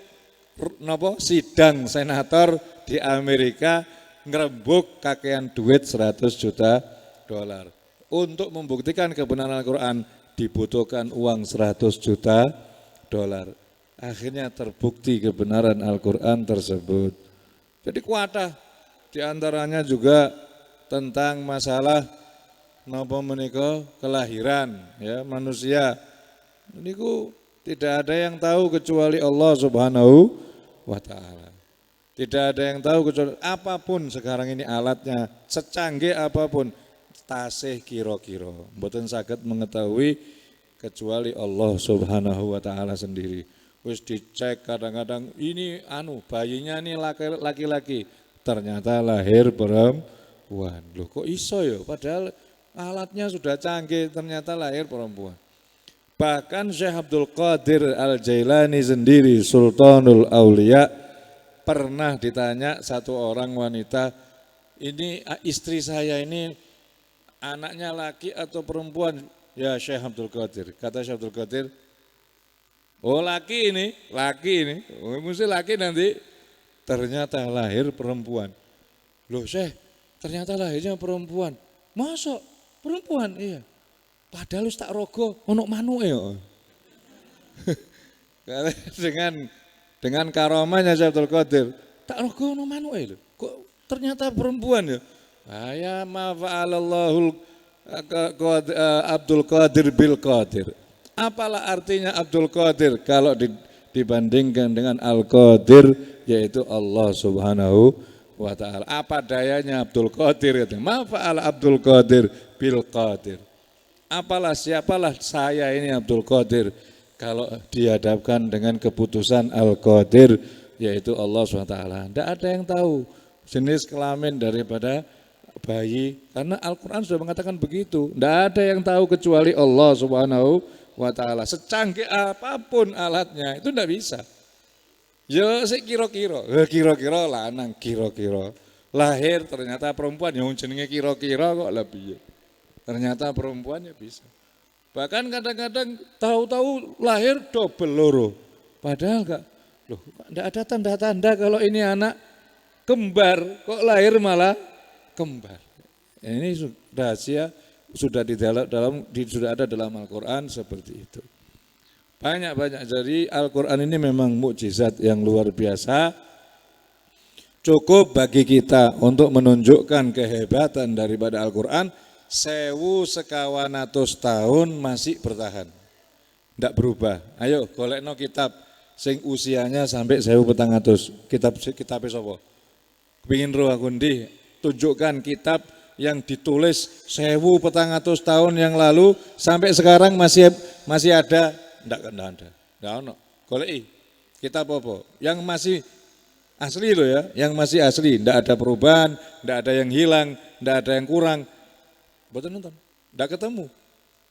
sidang senator di Amerika ngerembuk kakean duit 100 juta dolar. Untuk membuktikan kebenaran Al-Quran dibutuhkan uang 100 juta dolar. Akhirnya terbukti kebenaran Al-Quran tersebut. Jadi kuatah diantaranya juga tentang masalah napa menika kelahiran ya manusia. Niku tidak ada yang tahu kecuali Allah Subhanahu wa taala. Tidak ada yang tahu kecuali apapun sekarang ini alatnya, secanggih apapun, tasih kira-kira. Mboten saged mengetahui kecuali Allah Subhanahu wa taala sendiri. Wis dicek kadang-kadang ini bayinya ini laki-laki, ternyata lahir perempuan. Loh kok iso ya? Padahal alatnya sudah canggih, ternyata lahir perempuan. Bahkan Syekh Abdul Qadir Al-Jailani sendiri, Sultanul Aulia, pernah ditanya satu orang wanita, ini istri saya ini anaknya laki atau perempuan? Ya Syekh Abdul Qadir. Kata Syekh Abdul Qadir, oh laki ini, oh, mesti laki nanti. Ternyata lahir perempuan. Loh Syekh, ternyata lahirnya perempuan. Masa perempuan? Iya. Padahal tak rogo, ono manuke ya. Dengan karomahnya Syekh Abdul Qadir, tak rogo ono manuke lho. Kok ternyata perempuan ya? Ya ma fa'alallahul Abdul Qadir bil Qadir. Apalah artinya Abdul Qadir kalau dibandingkan dengan Al-Qadir yaitu Allah Subhanahu wa taala. Apa dayanya Abdul Qadir itu? Ma fa'ala Abdul Qadir bil Qadir. Apalah siapalah saya ini Abdul Qadir kalau dihadapkan dengan keputusan Al-Qadir yaitu Allah SWT. Tidak ada yang tahu jenis kelamin daripada bayi karena Al-Quran sudah mengatakan begitu. Tidak ada yang tahu kecuali Allah Subhanahu wa taala. Secanggih apapun alatnya itu tidak bisa. Ya sik kira-kira lanang kira-kira. Lahir ternyata perempuan yang jenenge kira-kira kok lebih. Ternyata perempuannya bisa. Bahkan kadang-kadang tahu-tahu lahir double loro. Padahal enggak. Loh, enggak ada tanda-tanda kalau ini anak kembar, kok lahir malah kembar. Ini rahasia sudah sudah ada dalam Al-Qur'an seperti itu. Banyak-banyak. Jadi Al-Quran ini memang mukjizat yang luar biasa. Cukup bagi kita untuk menunjukkan kehebatan daripada Al-Quran. 1100 tahun masih bertahan, tidak berubah. Ayo golekno kitab sing usianya sampai 1400. Kitab sapa? Kepingin roh aku ndi? Tunjukkan kitab yang ditulis 1400 tahun yang lalu sampai sekarang masih ada. Tidak ada. Tidak ono. Goleki kitab apa? Yang masih asli loh ya, yang masih asli, tidak ada perubahan, tidak ada yang hilang, tidak ada yang kurang. Boten nonton, tidak ketemu.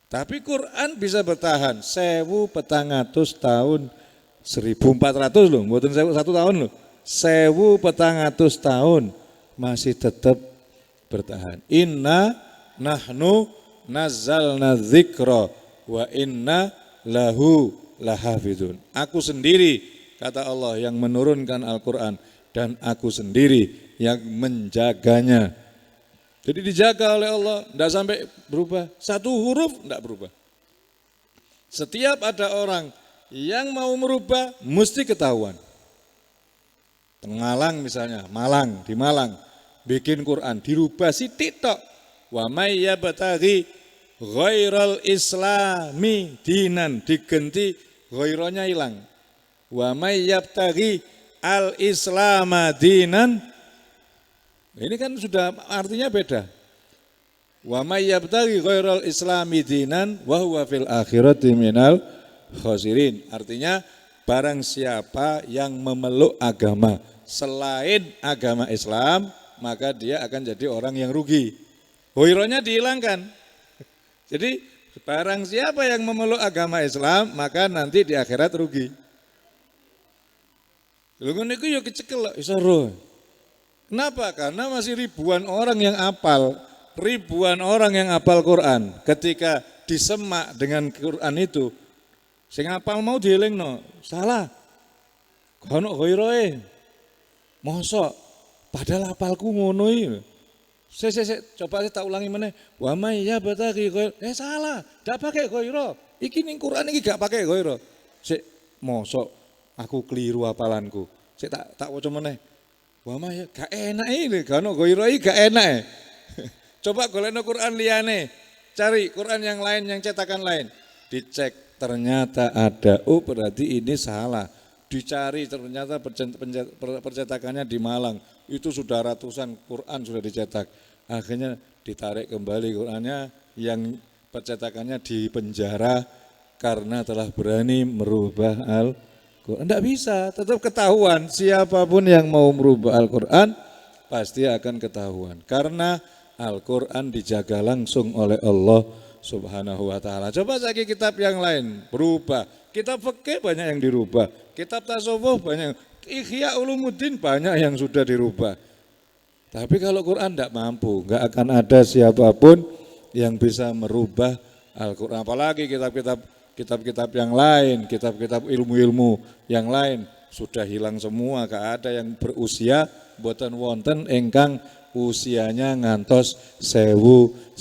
Tapi Quran bisa bertahan 1400 tahun, 1400 loh, boten 1 tahun loh. 1400 tahun masih tetap bertahan. Inna nahnu nazzalna dzikra wa inna lahu lahafidun. Aku sendiri, kata Allah, yang menurunkan Al-Quran dan aku sendiri yang menjaganya. Jadi dijaga oleh Allah, tidak sampai berubah. 1 huruf tidak berubah. Setiap ada orang yang mau merubah, mesti ketahuan. Malang misalnya, di Malang, bikin Quran, dirubah sithik tok. Wa may yabtaghi ghairal islami dinan, digenti ghaironya hilang. Wa may yabtaghi al islama dinan, ini kan sudah artinya beda. Wa may yabtaghi ghairal islami dinan wa huwa fil akhirati minal khasirin. Artinya barang siapa yang memeluk agama selain agama Islam, maka dia akan jadi orang yang rugi. Ghaironya dihilangkan. Jadi barang siapa yang memeluk agama Islam, maka nanti di akhirat rugi. Lha ngono iku yo kecekel iso ro. Kenapa? Karena masih ribuan orang yang apal Quran. Ketika disemak dengan Quran itu, sing apal mau dielingno, salah. Kono ghairoe. Mosok padahal apalku ngono iki. Coba saya tak ulangi meneh. Wa may yabtaghi ghair. Salah, ndak pakai ghairo. Iki ning Quran iki gak pakai ghairo. Sik mosok aku keliru apalanku. Sik tak waca meneh. Wah mah ya gak enak ini, gak ono ghairo iki gak enak. Coba golekno Quran liyane, cari Quran yang lain, yang cetakan lain. Dicek ternyata ada, oh berarti ini salah. Dicari ternyata percetakannya di Malang, itu sudah ratusan Quran sudah dicetak. Akhirnya ditarik kembali Qurannya, yang percetakannya di penjara karena telah berani merubah Al-Quran. Tidak bisa, tetap ketahuan. Siapapun yang mau merubah Al-Quran pasti akan ketahuan. Karena Al-Quran dijaga langsung oleh Allah Subhanahu wa ta'ala. Coba lagi kitab yang lain berubah. Kitab fikih banyak yang dirubah. Kitab tasawuf banyak. Ihya Ulumuddin banyak yang sudah dirubah. Tapi kalau Quran tidak mampu, nggak akan ada siapapun yang bisa merubah Al-Quran. Apalagi kitab-kitab yang lain, kitab-kitab ilmu-ilmu yang lain sudah hilang semua, gak ada yang berusia boten wonten ingkang usianya ngantos 1100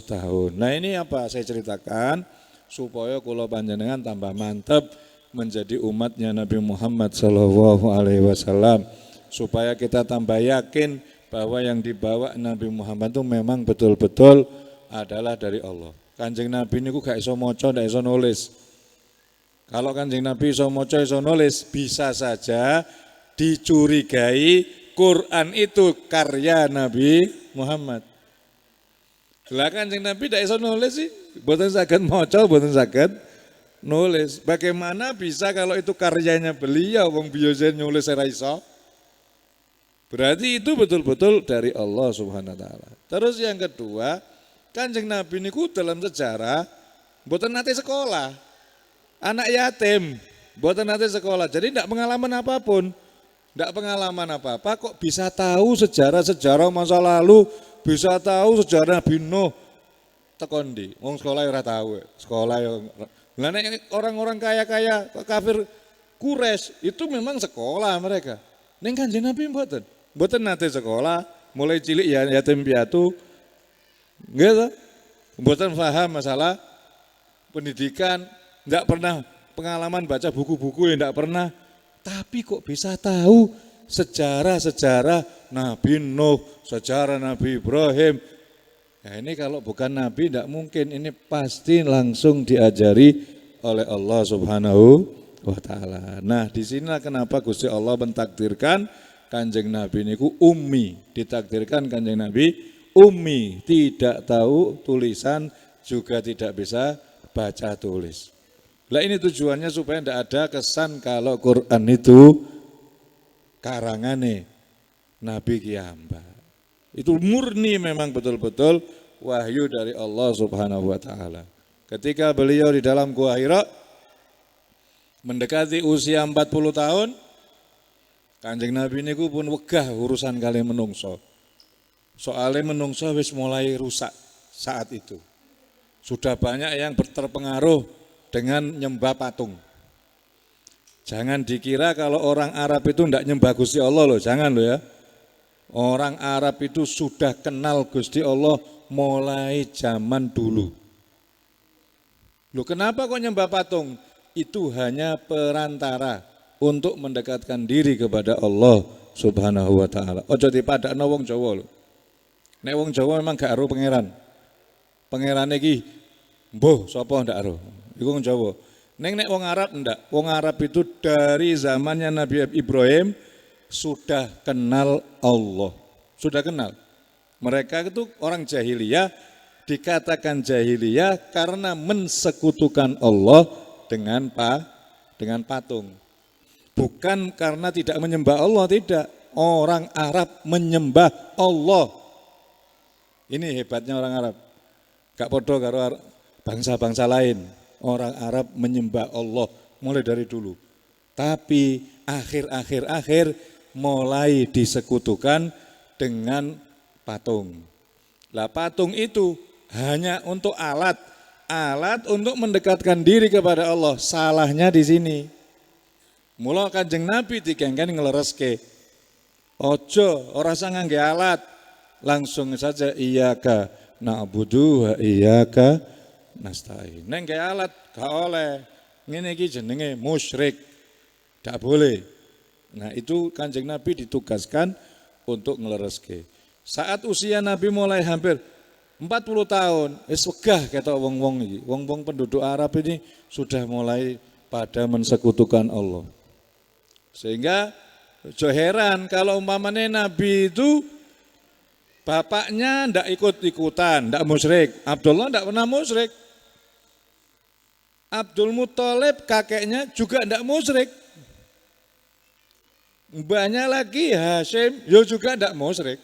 tahun. Nah ini apa saya ceritakan supaya kula panjenengan tambah mantep menjadi umatnya Nabi Muhammad SAW, supaya kita tambah yakin bahwa yang dibawa Nabi Muhammad itu memang betul-betul adalah dari Allah. Kanjeng Nabi niku gak iso maca, ndak iso nulis. Kalau Kanjeng Nabi iso maca, iso nulis, bisa saja dicurigai Quran itu karya Nabi Muhammad. Lah Kanjeng Nabi ndak iso nulis sih, mboten saged maca, mboten saged nulis. Bagaimana bisa kalau itu karyanya beliau, wong biasa nulis ora iso? Berarti itu betul-betul dari Allah Subhanahu wa taala. Terus yang kedua, Kanjeng Nabi niku dalam sejarah mboten nate sekolah. Anak yatim, mboten nate sekolah. Jadi tidak pengalaman apapun. Tidak pengalaman apa-apa kok bisa tahu sejarah-sejarah masa lalu, bisa tahu sejarah Nabi Nuh tekon ndi. Wong sekolah ora tahu. Sekolah yang lah orang-orang kaya-kaya kafir Quraisy itu memang sekolah mereka. Ning Kanjeng Nabi mboten. Mboten nate sekolah, mulai cilik ya yatim piatu. Nggih to? Mboten paham masalah pendidikan, Enggak pernah pengalaman baca buku-buku, ya enggak pernah. Tapi kok bisa tahu sejarah-sejarah Nabi Nuh, sejarah Nabi Ibrahim. Nah ini kalau bukan Nabi enggak mungkin, ini pasti langsung diajari oleh Allah Subhanahu wa ta'ala. Nah disinilah kenapa Gusti Allah mentakdirkan Kanjeng Nabi niku ummi, ditakdirkan Kanjeng Nabi ummi, tidak tahu tulisan, juga tidak bisa baca tulis. Lah ini tujuannya supaya tidak ada kesan kalau Quran itu karangane Nabi Kiamba. Itu murni memang betul-betul wahyu dari Allah Subhanahu wa ta'ala. Ketika beliau di dalam Gua Hira mendekati usia 40 tahun, Kanjeng Nabi niku pun wegah urusan kali menungso. Soalnya menungso wis mulai rusak saat itu. Sudah banyak yang terpengaruh dengan nyembah patung. Jangan dikira kalau orang Arab itu tidak nyembah Gusti Allah loh, jangan loh ya. Orang Arab itu sudah kenal Gusti Allah mulai zaman dulu. Loh kenapa kok nyembah patung? Itu hanya perantara untuk mendekatkan diri kepada Allah Subhanahu wa ta'ala. Ojo dipadakno wong Jawa lho. Nek wong Jawa memang gak ero pangeran. Pangerane iki mbuh sapa ndak ero. Iku wong Jawa. Nek wong Arab ndak. Wong Arab itu dari zamannya Nabi Ibrahim sudah kenal Allah. Sudah kenal. Mereka itu orang jahiliyah, dikatakan jahiliyah karena mensekutukan Allah dengan patung. Bukan karena tidak menyembah Allah, tidak. Orang Arab menyembah Allah. Ini hebatnya orang Arab. Gak podo karo bangsa-bangsa lain. Orang Arab menyembah Allah mulai dari dulu. Tapi akhir mulai disekutukan dengan patung. Lah patung itu hanya untuk alat untuk mendekatkan diri kepada Allah. Salahnya di sini. Mula Kanjeng Nabi digengken nglereske. Ojo ora usah ngangge alat. Langsung saja iyyaka na'budu wa iyyaka nasta'in. Nek ngangge alat gak oleh. Ngene iki jenenge musyrik. Gak boleh. Nah, itu Kanjeng Nabi ditugaskan untuk nglereske. Saat usia Nabi mulai hampir 40 tahun, wis wegah ketok wong-wong iki. Wong-wong penduduk Arab ini sudah mulai pada mensekutukan Allah. Sehingga jo heran kalau umpamanya Nabi itu bapaknya ndak ikut-ikutan, ndak musyrik. Abdullah ndak pernah musyrik. Abdul Muthalib kakeknya juga ndak musyrik. Mbahnya lagi Hashim juga ndak musyrik.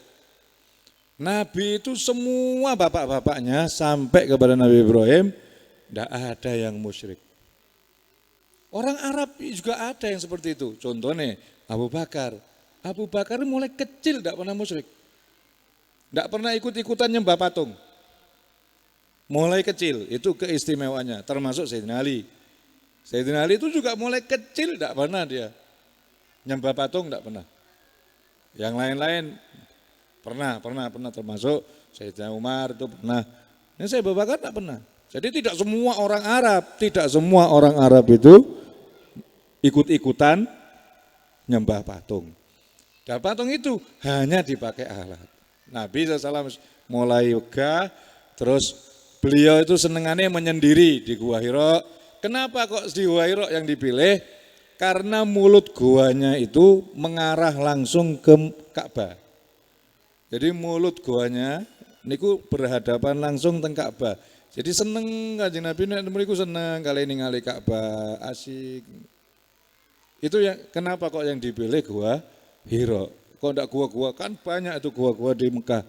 Nabi itu semua bapak-bapaknya sampai kepada Nabi Ibrahim ndak ada yang musyrik. Orang Arab juga ada yang seperti itu. Contohnya Abu Bakar. Abu Bakar mulai kecil tidak pernah musyrik. Tidak pernah ikut-ikutan nyembah patung. Mulai kecil, itu keistimewaannya. Termasuk Sayyidina Ali. Sayyidina Ali itu juga mulai kecil tidak pernah dia. Nyembah patung tidak pernah. Yang lain-lain pernah termasuk Sayyidina Umar itu pernah. Ini saya Abu Bakar tidak pernah. Jadi tidak semua orang Arab itu ikut-ikutan nyembah patung. Dan patung itu hanya dipakai alat. Nabi SAW mulai yoga, terus beliau itu senengannya menyendiri di Gua Hira. Kenapa kok di Gua Hira yang dipilih? Karena mulut guanya itu mengarah langsung ke Ka'bah. Jadi mulut guanya niku berhadapan langsung teng Ka'bah. Jadi seneng Kanjeng Nabi nek mriku seneng kali ningali Ka'bah, asik. Itu yang kenapa kok yang dipilih Gua Hira. Kok ndak gua-gua, kan banyak itu gua-gua di Mekah.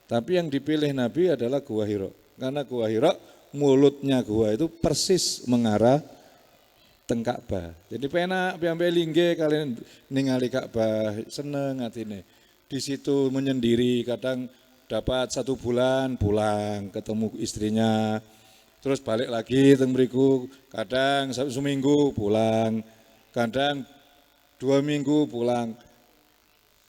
Tapi yang dipilih Nabi adalah Gua Hira. Karena Gua Hira mulutnya gua itu persis mengarah teng Ka'bah. Jadi penak piambe lingge kalian ningali Ka'bah, seneng atine. Di situ menyendiri, kadang dapat 1 bulan pulang ketemu istrinya, terus balik lagi teng mriku, kadang seminggu pulang, kadang 2 minggu pulang.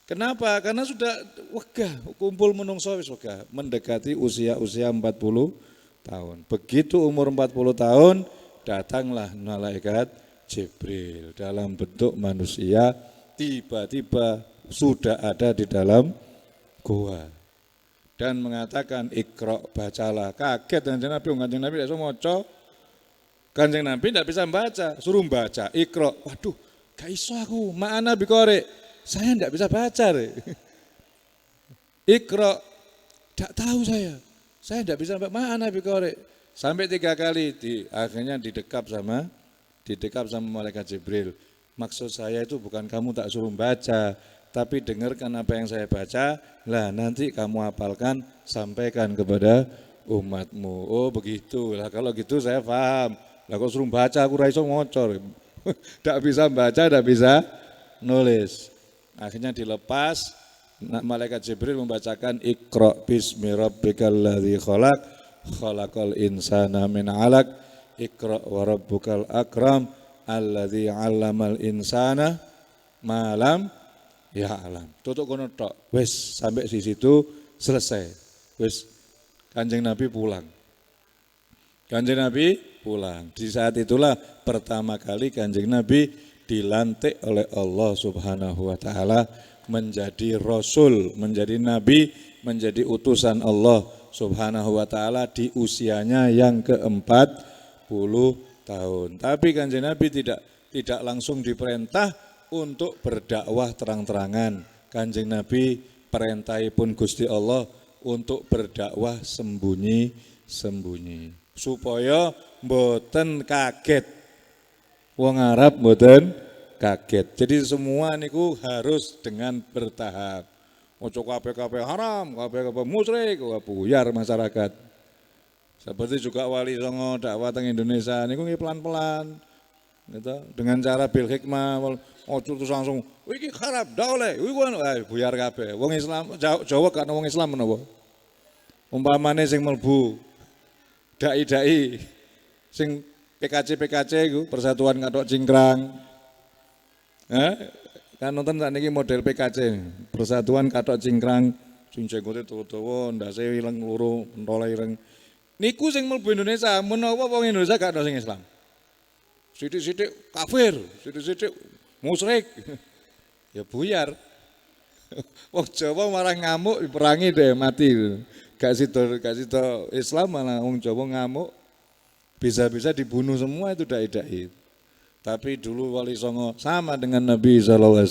Kenapa? Karena sudah wegah kumpul menungso wis wegah, mendekati usia 40 tahun. Begitu umur 40 tahun datanglah malaikat Jibril dalam bentuk manusia, tiba-tiba sudah ada di dalam gua dan mengatakan Iqra, bacalah. Kaget Kanjeng Nabi, Kanjeng Nabi tidak bisa maca. Kanjeng Nabi tidak bisa baca, suruh baca Iqra. Waduh, gak iso aku, ma'ana biqari. Saya tidak bisa baca. Iqra, tidak tahu saya tidak bisa baca, ma'ana biqari. Sampai 3 kali, akhirnya didekap sama malaikat Jibril. Maksud saya itu bukan kamu tak suruh baca, tapi dengarkan apa yang saya baca, lah nanti kamu hafalkan, sampaikan kepada umatmu. Oh begitu, lah kalau gitu saya paham. Lah kok suruh baca aku ra iso ngocor. Tidak bisa baca, tidak bisa nulis. Akhirnya dilepas, malaikat Jibril membacakan Iqra bismi rabbikal ladzi khalaq, khalaqal insana min 'alaq, Iqra wa rabbukal akram, alladzi 'allamal insana ma lam ya'lam. Tutuk kono tok. Wis sampai di situ selesai. Wis Kanjeng Nabi pulang. Kanjeng Nabi pulang. Di saat itulah pertama kali Kanjeng Nabi dilantik oleh Allah Subhanahu wa taala menjadi rasul, menjadi nabi, menjadi utusan Allah Subhanahu wa taala di usianya yang ke-40 tahun. Tapi Kanjeng Nabi tidak langsung diperintah untuk berdakwah terang-terangan. Kanjeng Nabi perintahipun Gusti Allah untuk berdakwah sembunyi-sembunyi supaya mboten kaget. Wong Arab mboten kaget. Jadi semua niku harus dengan bertahap. Ojo kabeh-kabeh haram, kabeh-kabeh musyrik, buyar masyarakat. Seperti juga Wali Songo dakwah teng Indonesia niku pelan-pelan. Gitu. Dengan cara bil hikmah, ojo terus langsung iki haram, ndak oleh, buyar kabeh. Wong Islam Jawa gak ono wong Islam menapa? Umpamane sing mlebu dai-dai sing PKC iku Persatuan Kathok Cingkrang. Kan nonton sakniki model PKC, Persatuan Kathok Cingkrang, sing jenggote dawa-dawa, ndase ireng loro, pentole ireng. Niku sing mlebu Indonesia, menawa wong Indonesia gak ono sing Islam. Sidik-sidik kafir, sidik-sidik musyrik. Ya buyar. Wong Jawa malah ngamuk diperangi deh mati. Gak sida Islam malah wong Jawa ngamuk. Bisa-bisa dibunuh semua itu dai-dai. Tapi dulu Wali Songo sama dengan Nabi SAW,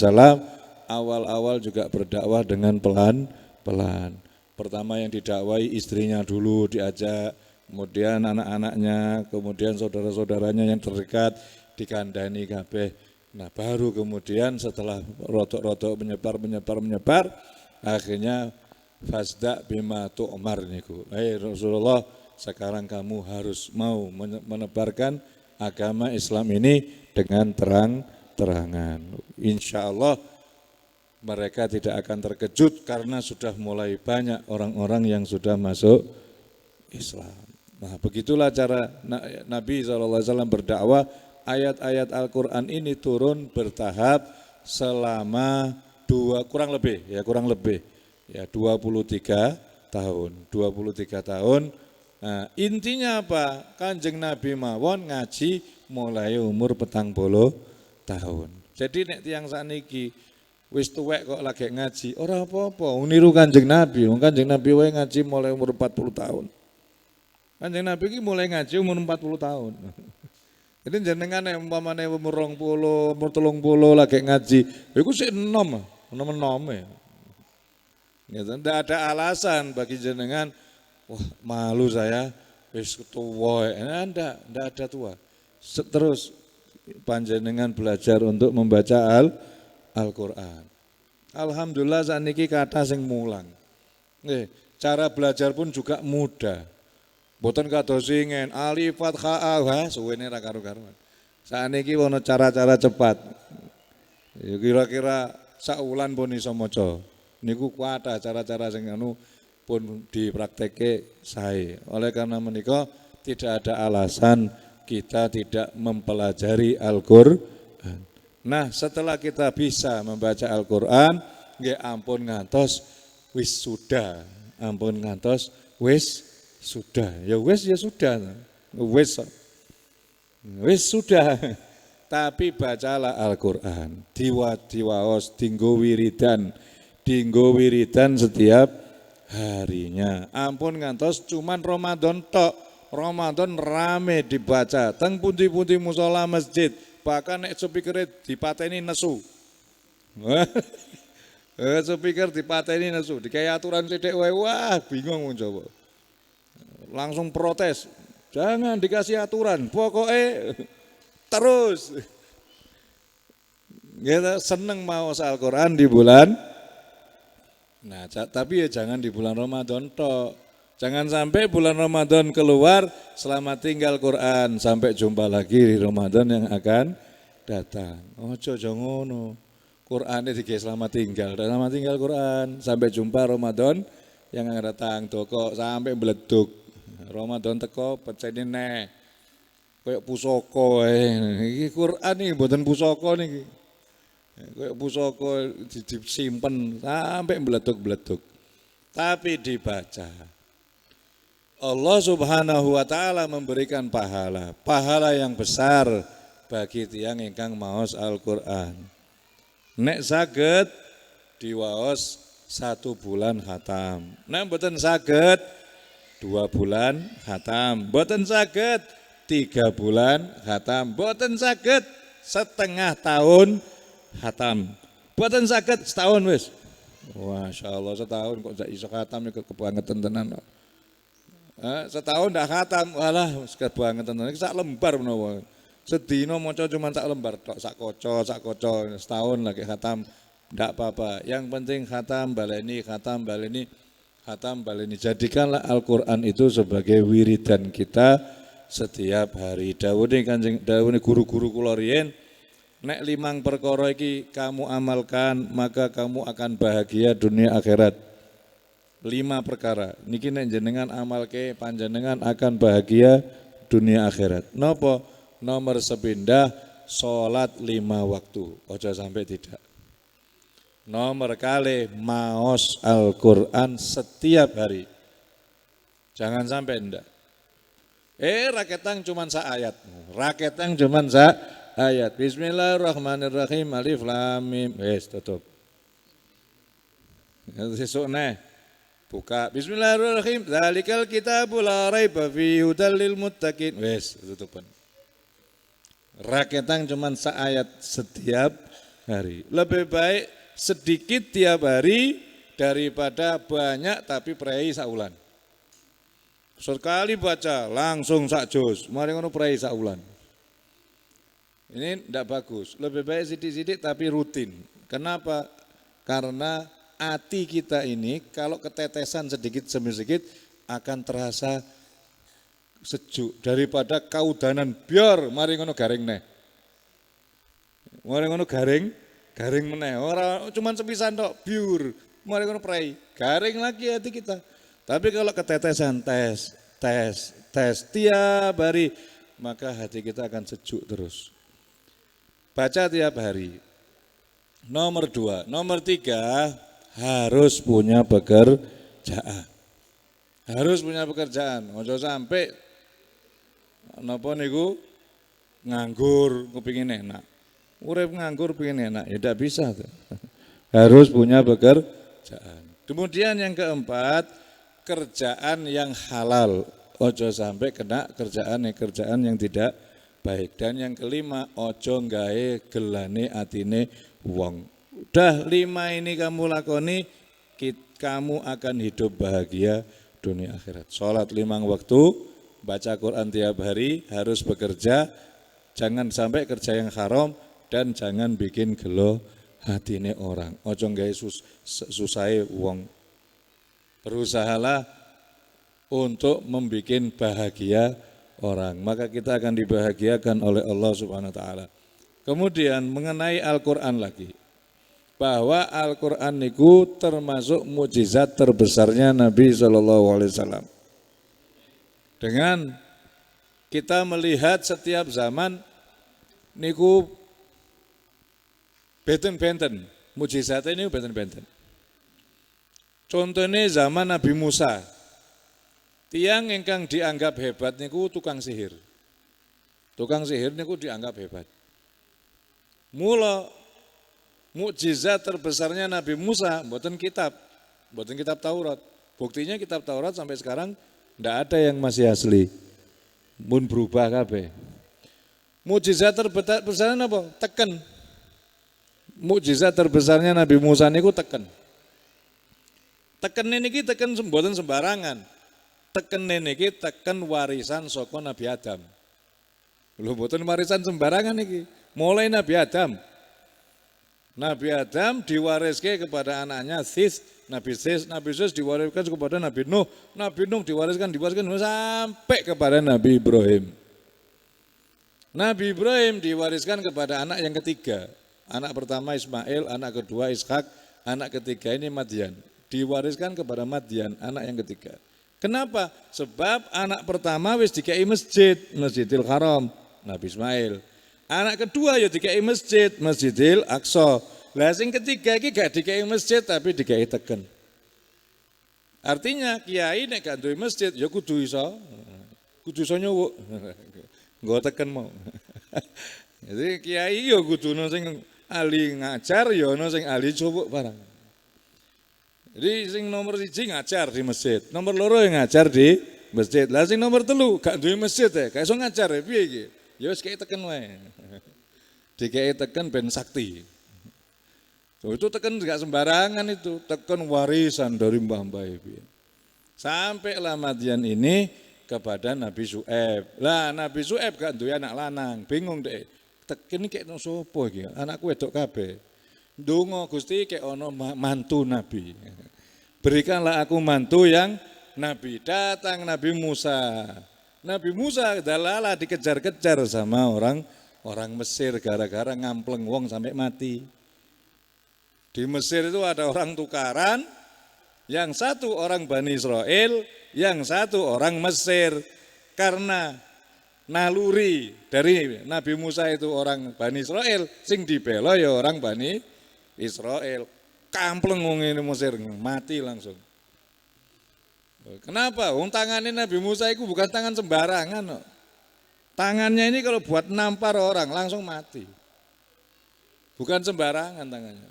awal-awal juga berdakwah dengan pelan-pelan. Pertama yang didakwai istrinya dulu diajak, kemudian anak-anaknya, kemudian saudara-saudaranya yang terdekat dikandani kabeh. Nah baru kemudian setelah rotok-rotok menyebar, akhirnya fasda bima tu'mar niku. Rasulullah, sekarang kamu harus mau menebarkan agama Islam ini dengan terang-terangan. Insya Allah mereka tidak akan terkejut karena sudah mulai banyak orang-orang yang sudah masuk Islam. Nah begitulah cara Nabi SAW berdakwah. Ayat-ayat Al-Quran ini turun bertahap selama kurang lebih 23 tahun. 23 tahun. Nah, intinya apa? Kanjeng Nabi mawon ngaji mulai umur 40 tahun. Jadi nek tiyang sakniki wis tuwek kok lagi ngaji, ora apa-apa, niru Kanjeng Nabi. Kanjeng Nabi wae ngaji mulai umur 40 tahun. Kanjeng Nabi iki mulai ngaji umur 40 tahun. Jadi jenengan nek umpamane umur 20, umur 30 lagi ngaji, iku sik enom ya. Gitu, ndak ada alasan bagi jenengan, wah malu saya, wis tua, ndak ada tua. Terus panjenengan belajar untuk membaca Al-Quran. Alhamdulillah saat ini kata sing mulang. Cara belajar pun juga mudah. Boten kados singen alif fathah suwene ra karo-karuan. Saat ini ono cara-cara cepat. Ya kira-kira saulan pun iso maca. Niku kuatah cara-cara sing pun dipraktekke sae. Oleh karena menika tidak ada alasan kita tidak mempelajari Al-Qur'an. Nah, setelah kita bisa membaca Al-Qur'an, nggih ampun ngantos wis sudah. Ampun ngantos wis sudah. Ya wis ya sudah. Wis. Wis sudah. Tapi bacalah Al-Qur'an, diwaos, dinggo wiridan setiap harinya. Ampun ngantos cuman Ramadan tok. Ramadan rame dibaca, teng pundi-pundi musola masjid, bahkan nek speakere dipateni nesu. Speaker dipateni nesu, dikai aturan sithik wae, wah bingung wong Jawa. Langsung protes. Jangan dikasih aturan, pokoknya terus. Kita seneng mau Al-Quran di bulan. Nah, tapi ya jangan di bulan Ramadan tok. Jangan sampai bulan Ramadan keluar selamat tinggal Quran, sampai jumpa lagi di Ramadan yang akan datang. Ojo ngono. Qur'ane digawe selamat tinggal Quran, sampai jumpa Ramadan yang akan datang. Toko sampai meleduk. Ramadan teko pecene neh. Kayak pusaka iki Quran iki mboten pusaka niki. Kayak pusaka disimpen sampai meleduk-meleduk. Tapi dibaca. Allah Subhanahu wa taala memberikan pahala yang besar bagi tiyang ingkang maos Al-Qur'an. Nek saged diwaos 1 bulan khatam. Nek mboten saged 2 bulan khatam. Mboten saged 3 bulan khatam. Mboten saged setengah tahun khatam. Mboten saged setahun wis. Masya Allah setahun kok gak iso khatam ya kebangetan tenan. Setahun ndak khatam, walah kebangetan tenan. Sak lembar menawa. Sedina maca cuma sak lembar tok, sak kaca, setahun lagi khatam. Ndak apa-apa. Yang penting khatam baleni. Jadikanlah Al-Qur'an itu sebagai wiridan kita setiap hari. Dawuhe guru-guru kula riyen, nek 5 perkara iki kamu amalkan, maka kamu akan bahagia dunia akhirat. 5 perkara. Niki nek jenengan amalke panjenengan akan bahagia dunia akhirat. Napa? Nomor sepindah salat 5 waktu. Ojo sampai tidak. Nomor kali maos Al-Qur'an setiap hari. Jangan sampai ndak. Raketang cuman sak ayat. Bismillahirrahmanirrahim. Alif lam mim. Wis tutup. Sesuk neh. Buka. Bismillahirrahmanirrahim. Dzalikal kitabul la raiba fihi hudal lil muttaqin. Wis tutupan. Raketang cuman sak ayat setiap hari. Lebih baik sedikit tiap hari daripada banyak tapi prei saulan. Sekali baca langsung sak juz, mari ngono prei saulan. Ini tidak bagus. Lebih baik sidik-sidik tapi rutin. Kenapa? Karena hati kita ini kalau ketetesan sedikit demi sedikit akan terasa sejuk daripada kaudanan biar mari ngono garing neh. Mari ngono garing meneh. Ora cuman sepisan tok biur. Mari ngono prei. Garing lagi hati kita. Tapi kalau ketetesan tes tiap hari maka hati kita akan sejuk terus. Baca tiap hari. Nomor 2, nomor 3 harus punya pekerjaan. Harus punya pekerjaan. Ojo sampai napa niku nganggur kepingin enak. Urip nganggur pengen enak, ya tidak bisa tuh. Harus punya pekerjaan. Kemudian yang keempat, kerjaan yang halal. Ojo sampai kena kerjaan yang tidak baik. Dan yang kelima, ojo nggawe gelane atine wong. Udah 5 ini kamu lakoni, kamu akan hidup bahagia dunia akhirat. Sholat 5 waktu, baca Quran tiap hari, harus bekerja, jangan sampai kerja yang haram, dan jangan bikin gelo hatine orang. Ojo nggawe susahe wong. Berusahalah untuk membikin bahagia orang. Maka kita akan dibahagiakan oleh Allah Subhanahu wa taala. Kemudian mengenai Al-Qur'an lagi. Bahwa Al-Qur'an niku termasuk mukjizat terbesarnya Nabi SAW. Dengan kita melihat setiap zaman niku benten-benten, mukjizat ini benten-benten. Contohnya zaman Nabi Musa, tiang ingkang dianggap hebat niku tukang sihir. Tukang sihir niku dianggap hebat. Mula mukjizat terbesarnya Nabi Musa mboten kitab Taurat. Buktinya kitab Taurat sampai sekarang ndak ada yang masih asli. Mun berubah kabeh. Mukjizat terbesarnya apa? Teken. Mukjizat terbesarnya Nabi Musa niku teken. Teken niki teken mboten sembarangan. Teken niki teken warisan saka Nabi Adam. Lho mboten warisan sembarangan niki. Mulai Nabi Adam. Nabi Adam diwariskan kepada anaknya Sis, Nabi Sis diwariskan kepada Nabi Nuh diwariskan sampai kepada Nabi Ibrahim. Nabi Ibrahim diwariskan kepada anak yang ketiga. Anak pertama Ismail, anak kedua Ishak, anak ketiga ini Madian. Diwariskan kepada Madian, anak yang ketiga. Kenapa? Sebab anak pertama wis dikai masjid, Masjidil Haram, Nabi Ismail. Anak kedua ya dikai masjid, Masjidil Aqsa. Lah sing ketiga iki gak dikai masjid tapi dikai teken. Artinya kiai nek gak duwe masjid ya kudu iso nyuwuk. Nggo teken mau. Jadi kiai ya kudu ono sing ahli ngajar ya ono sing ahli cuwuk barang. Jadi sing nomor 1 ngajar di masjid, nomor 2 yang ngajar di masjid. Lah sing nomor 3 gak duwe masjid gak iso ngajar piye iki? Ya wis kei teken wae. Dikei teken ben sakti. So, itu teken gak sembarangan itu, teken warisan dari mbah-mbah itu. Sampailah Madian ini kepada Nabi Syuaib. Lah Nabi Syuaib gak duwe anak lanang, bingung deh. Teken iki kek sapa iki? Anakku wedok kabeh. Ndonga Gusti kek ana mantu Nabi. Berikanlah aku mantu yang Nabi. Datang Nabi Musa. Nabi Musa dalalah dikejar-kejar sama orang Mesir gara-gara ngampleng wong sampai mati. Di Mesir itu ada orang tukaran, yang satu orang Bani Israel, yang satu orang Mesir. Karena naluri dari Nabi Musa itu orang Bani Israel, sing dibela ya orang Bani Israel. Kampleng wong ini Mesir, mati langsung. Kenapa? Tangannya Nabi Musa itu bukan tangan sembarangan. No. Tangannya ini kalau buat nampar orang langsung mati. Bukan sembarangan tangannya.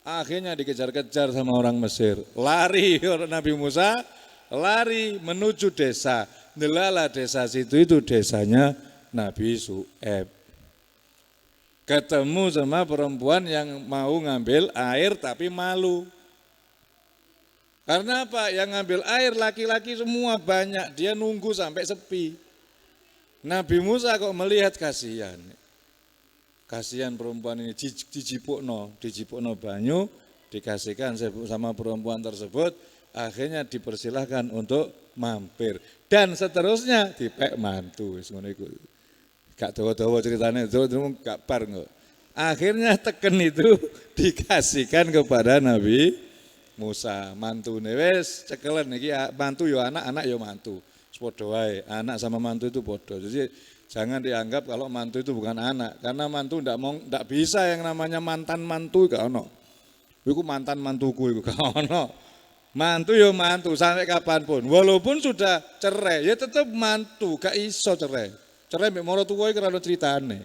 Akhirnya dikejar-kejar sama orang Mesir. Lari Nabi Musa, lari menuju desa. Delala desa situ itu desanya Nabi Syuaib. Ketemu sama perempuan yang mau ngambil air tapi malu. Karena apa? Yang ngambil air laki-laki semua banyak, dia nunggu sampai sepi. Nabi Musa kok melihat kasihan. Kasihan perempuan ini dijipukno banyu, dikasihkan sama perempuan tersebut, akhirnya dipersilahkan untuk mampir. Dan seterusnya dipek mantu. Gak dawa-dawa ceritanya, itu gak par kok. Akhirnya teken itu dikasihkan kepada Nabi Musa, mantu wis cekelen iki mantu ya anak ya mantu. Padha wae, anak sama mantu itu padha. Jadi jangan dianggap kalau mantu itu bukan anak, karena mantu ndak bisa yang namanya mantan mantu gak ono. Iku mantan mantuku iku gak ono. Mantu ya mantu sampai kapanpun. Walaupun sudah cerai, ya tetap mantu, gak iso cerai. Cerai mbek moro tuwa iki ora ceritane.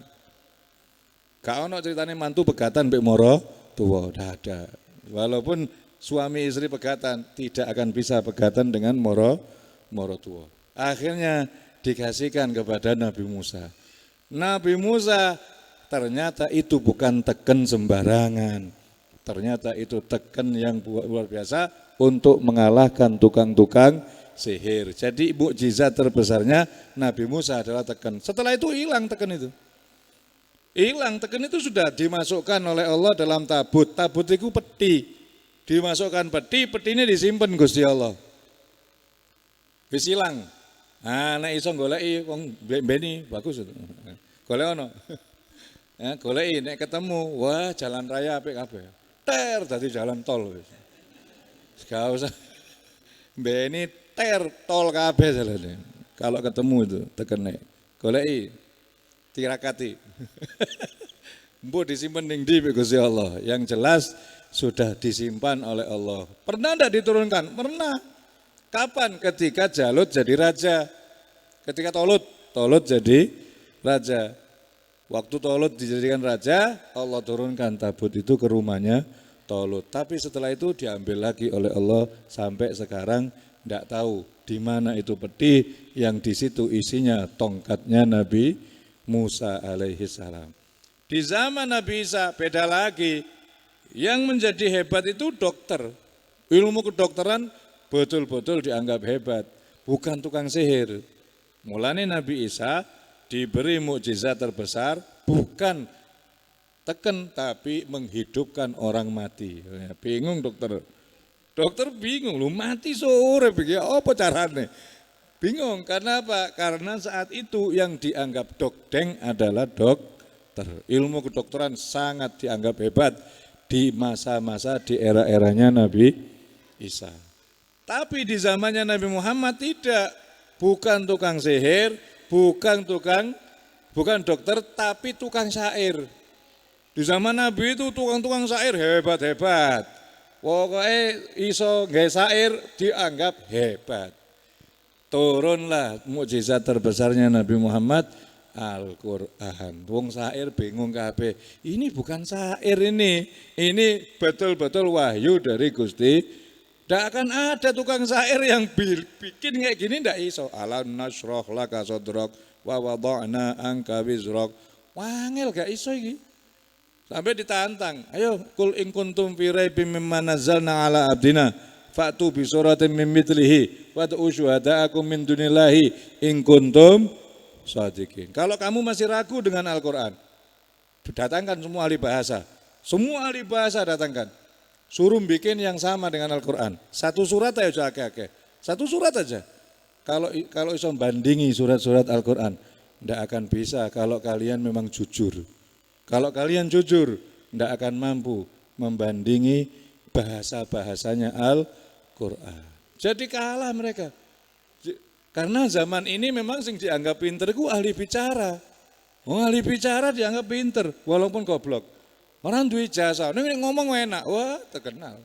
Gak ono ceritane mantu pegatan mbek moro tuwa, ndak ada. Walaupun suami istri pegatan, tidak akan bisa pegatan dengan moro tua. Akhirnya dikasihkan kepada Nabi Musa. Nabi Musa ternyata itu bukan teken sembarangan. Ternyata itu teken yang luar biasa untuk mengalahkan tukang-tukang sihir. Jadi mukjizat terbesarnya Nabi Musa adalah teken. Setelah itu hilang teken itu. Hilang teken itu sudah dimasukkan oleh Allah dalam tabut. Tabut itu peti. Dimasukkan peti ini disimpan Gusti Allah. Wis ilang. Nah, nek iso goleki wong mbeni bagus itu. Golek ono. Ya, goleki nek ketemu, wah jalan raya apik kabeh. Ter dadi jalan tol wis. Gak usah mbeni ter tol kabeh jalane. Kalau ketemu itu tekene. Goleki tirakati. Mbok disimpen ning ndi Gusti Allah. Yang jelas sudah disimpan oleh Allah. Pernah tidak diturunkan? Pernah. Kapan? Ketika Jalut jadi raja. Ketika Tolut jadi raja. Waktu Tolut dijadikan raja, Allah turunkan tabut itu ke rumahnya Tolut. Tapi setelah itu diambil lagi oleh Allah sampai sekarang tidak tahu di mana itu peti yang di situ isinya tongkatnya Nabi Musa alaihi salam. Di zaman Nabi Isa beda lagi. Yang menjadi hebat itu dokter. Ilmu kedokteran betul-betul dianggap hebat, bukan tukang sihir. Mulanya Nabi Isa diberi mukjizat terbesar, bukan teken tapi menghidupkan orang mati. Bingung dokter. Dokter bingung, lu mati sore begini apa caranya? Bingung, karena apa? Karena saat itu yang dianggap dokdeng adalah dokter. Ilmu kedokteran sangat dianggap hebat di masa-masa di era-eranya Nabi Isa. Tapi di zamannya Nabi Muhammad tidak, bukan tukang sihir, bukan dokter, tapi tukang syair. Di zaman Nabi itu tukang-tukang syair hebat-hebat. Pokoknya iso nggih syair dianggap hebat. Turunlah mukjizat terbesarnya Nabi Muhammad, Al-Quran. Wong syair bingung kabeh. Ini bukan syair ini betul-betul wahyu dari Gusti. Tidak akan ada tukang syair yang bikin kayak gini, tidak iso. Alam nasroh laka sodrok wa wada'na angka wizrok. Wangel gak iso ini. Sampai ditantang, ayo kul in kuntum fi raibim mimma nazzalna ala abdina fa'tu bi suratin min mithlihi wad'u syuhada'akum min dunillahi in kuntum shadiqin. Kalau kamu masih ragu dengan Al-Qur'an, datangkan semua ahli bahasa. Semua ahli bahasa datangkan. Suruh bikin yang sama dengan Al-Qur'an. Satu surat aja akeh-akeh. Satu surat aja. Kalau iso bandingi surat-surat Al-Qur'an, tidak akan bisa kalau kalian memang jujur. Kalau kalian jujur, tidak akan mampu membandingi bahasa-bahasanya Al-Quran. Jadi kalah mereka. Karena zaman ini memang sing dianggap pinter itu ahli bicara. Ahli bicara dianggap pinter, walaupun goblok. Orang duit ijazah, ini ngomong enak, wah terkenal.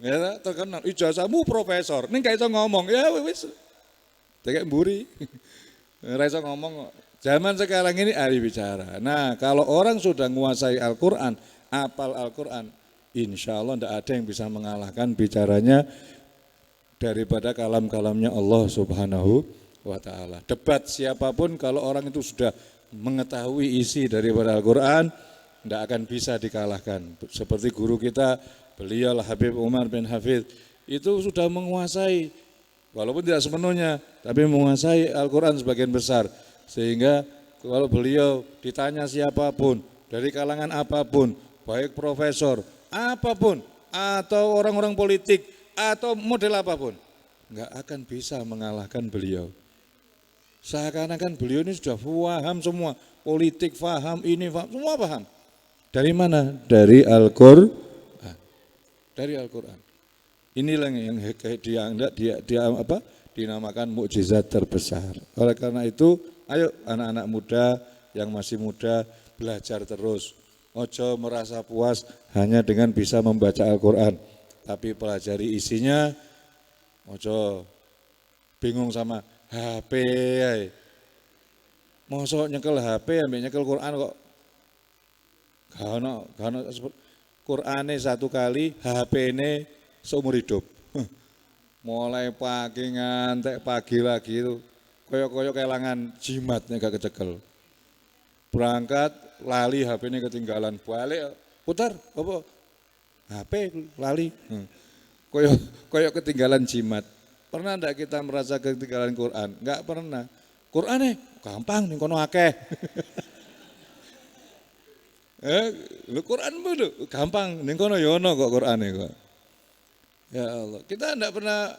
Ya, terkenal, ijazahmu profesor, ini gak bisa ngomong, ya wis. Kayak mburi, gak bisa ngomong. Zaman sekarang ini ahli bicara. Nah, kalau orang sudah menguasai Al-Quran, apal Al-Quran, insya Allah tidak ada yang bisa mengalahkan bicaranya daripada kalam-kalamnya Allah Subhanahu wa Ta'ala. Debat siapapun, kalau orang itu sudah mengetahui isi daripada Al-Quran, tidak akan bisa dikalahkan. Seperti guru kita, beliau Habib Umar bin Hafidh, itu sudah menguasai, walaupun tidak sepenuhnya, tapi menguasai Al-Quran sebagian besar. Sehingga kalau beliau ditanya siapapun, dari kalangan apapun, baik profesor, apapun, atau orang-orang politik, atau model apapun, nggak akan bisa mengalahkan beliau. Seakan-akan beliau ini sudah paham semua, politik paham, ini paham, semua paham. Dari mana? Dari Al-Quran. Dari Al-Quran. Inilah yang dinamakan mukjizat terbesar. Oleh karena itu, ayo anak-anak muda yang masih muda belajar terus. Ojo merasa puas hanya dengan bisa membaca Al-Quran, tapi pelajari isinya. Ojo bingung sama HP. Mosok nyekel HP ambil nyekel Quran kok. Gak ono Qur'ane satu kali, HP-ne seumur hidup. Mulai pagi ngantek pagi lagi itu koyok-koyok kelangan jimatnya gak kecekel. Berangkat lali HP-nya ketinggalan, balik putar apa? HP lali. Koyok ketinggalan jimat. Pernah enggak kita merasa ketinggalan Quran? Enggak pernah. Qur'ane gampang ning kono akeh. Quran bener gampang ning kono ya ono kok Qur'ane kok. Ya Allah, kita enggak pernah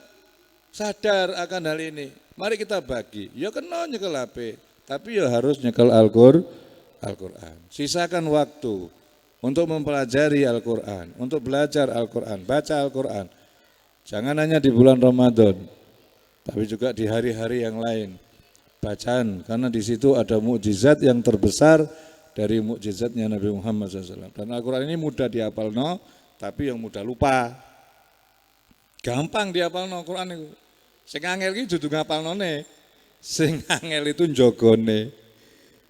sadar akan hal ini. Mari kita bagi. Ya kena nyekel HP, tapi ya harus nyekel Al-Quran. Sisakan waktu untuk mempelajari Al-Quran, untuk belajar Al-Quran, baca Al-Quran. Jangan hanya di bulan Ramadan, tapi juga di hari-hari yang lain. Bacaan, karena di situ ada mukjizat yang terbesar dari mukjizatnya Nabi Muhammad SAW. Dan Al-Quran ini mudah dihafalno, tapi yang mudah lupa. Gampang dihafalno Al-Quran itu. Sing angel iki dudu ngapalnone, sing angel itu njogone.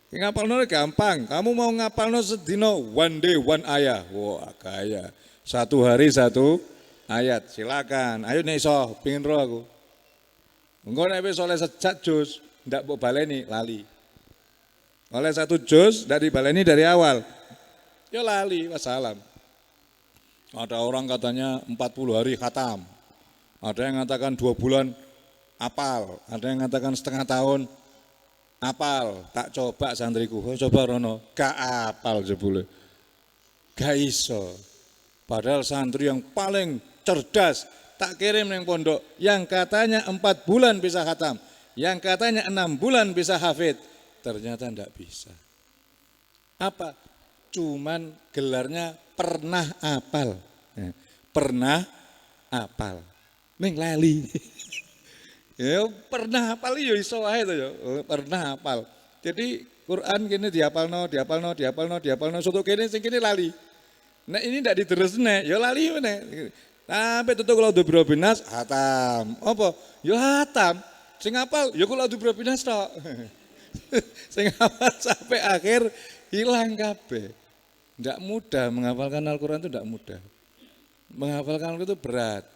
Ngapalno gampang. Kamu mau ngapalno sedino one day one ayat. Wah, kaya. Satu hari satu ayat. Silakan. Ayo nek iso pengin ro aku. Engko nek wis oleh sejak juz ndak mbok baleni lali. Oleh satu juz ndak dibaleni dari awal. Ya lali, wassalam. Ada orang katanya 40 hari khatam. Ada yang mengatakan 2 bulan apal, ada yang mengatakan setengah tahun apal. Tak coba santriku, coba Rono, gak apal jebule. Gak iso. Padahal santri yang paling cerdas tak kirim yang pondok, yang katanya 4 bulan bisa khatam, yang katanya 6 bulan bisa hafid, ternyata tidak bisa. Apa? Cuman gelarnya pernah apal. Pernah apal. Ning lali. Ya pernah hafal ya iso wae to ya. Pernah hafal. Jadi Quran kene dihafalno soto kene sing kene lali. Nek ini ndak diterusne ya lali meneh. Sampai tutuk kula dobro binas hatam. Apa? Ya hatam. Sing hafal ya kula dobro binas tok. Sing hafal sampai akhir hilang kabeh. Ndak mudah menghafalkan Al-Qur'an itu ndak mudah. Menghafalkan Al-Qur'an itu berat.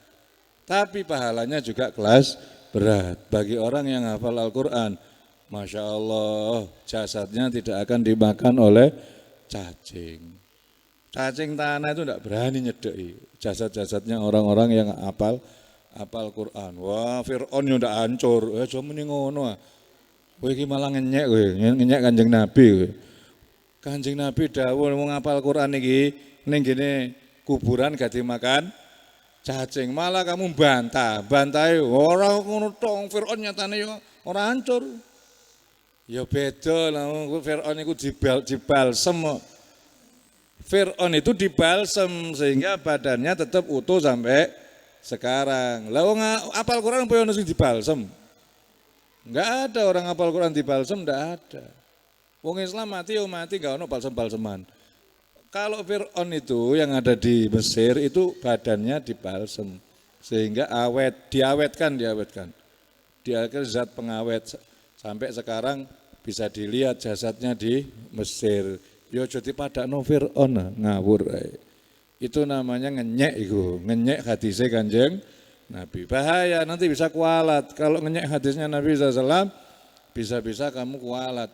Tapi pahalanya juga kelas berat. Bagi orang yang hafal Al-Quran, Masya Allah, jasadnya tidak akan dimakan oleh cacing. Cacing tanah itu tidak berani nyedeki jasad-jasadnya orang-orang yang hafal Quran. Wah, Fir'aun yang udah hancur. Cuma ini ngono. Kowe iki malah ngenyek kowe, ngenyek Kanjeng Nabi kowe. Kanjeng Nabi dawuh mau ngapal Quran iki ning gene kuburan gak dimakan cacing, malah kamu bantai orang ngono tong Fir'aun nyatane yo ora hancur. Ya beda lah Fir'aun itu dibalsem. Fir'aun itu dibalsem sehingga badannya tetap utuh sampai sekarang. Lah wong apal Quran apa ono sing dibalsem? Enggak ada orang apal Quran dibalsem, enggak ada. Wong Islam mati yo mati enggak ono balsem-balseman. Kalau Fir'aun itu yang ada di Mesir itu badannya dibalsem sehingga diawetkan. Dia zat pengawet sampai sekarang bisa dilihat jasadnya di Mesir. Yo jadi pada no Fir'aun ngawur. Itu namanya ngenyek hadisnya Kanjeng Nabi. Bahaya nanti bisa kualat. Kalau ngenyek hadisnya Nabi SAW bisa-bisa kamu kualat.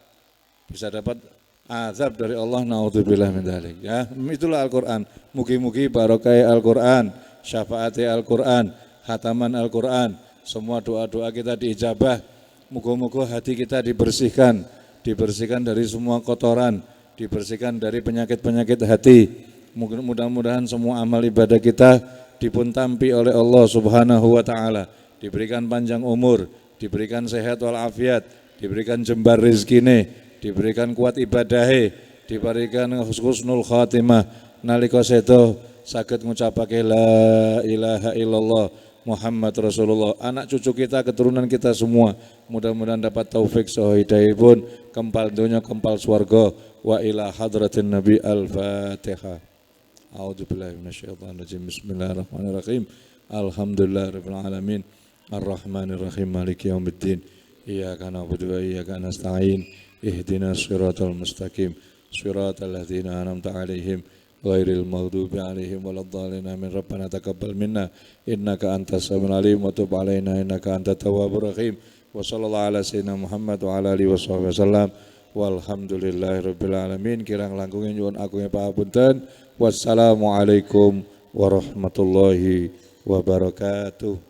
Bisa dapat azab dari Allah, naudzubillah min dzalik. Ya, itulah Al-Qur'an. Mugi-mugi barokah Al-Qur'an, syafaati Al-Qur'an, khataman Al-Qur'an, semua doa-doa kita diijabah. Muga-muga hati kita dibersihkan dari semua kotoran, dibersihkan dari penyakit-penyakit hati. Mudah-mudahan semua amal ibadah kita dipuntampi oleh Allah Subhanahu wa taala, diberikan panjang umur, diberikan sehat walafiat, diberikan jembar rezekine, diberikan kuat ibadahe, diberikan husnul khatimah nalika sedo saged ngucapake la ilaha illallah Muhammad Rasulullah. Anak cucu kita, keturunan kita semua mudah-mudahan dapat taufik saha hidayahipun kempal donya kempal swarga wa ila hadratin nabi al-fatihah. A'udzubillahi minasyaitonir rajim. Bismillahirrahmanirrahim. Alhamdulillahirabbil alamin. Arrahmanirrahim. Maliki yaumiddin. Iyyaka na'budu wa iyyaka nasta'in. Ihdina siratal mustaqim siratal ladzina an'amta 'alaihim ghairil maghdubi 'alaihim waladdallin. Amin. Rabbana taqabbal minna innaka antas samiul alim wa tub 'alaina innaka antat tawwabur rahim. Wa sallallahu ala sayyidina Muhammad wa ala alihi wasallam. Walhamdulillahirabbil alamin. Kirang langkung nyuwun agung papunten. Wassalamualaikum warahmatullahi wabarakatuh.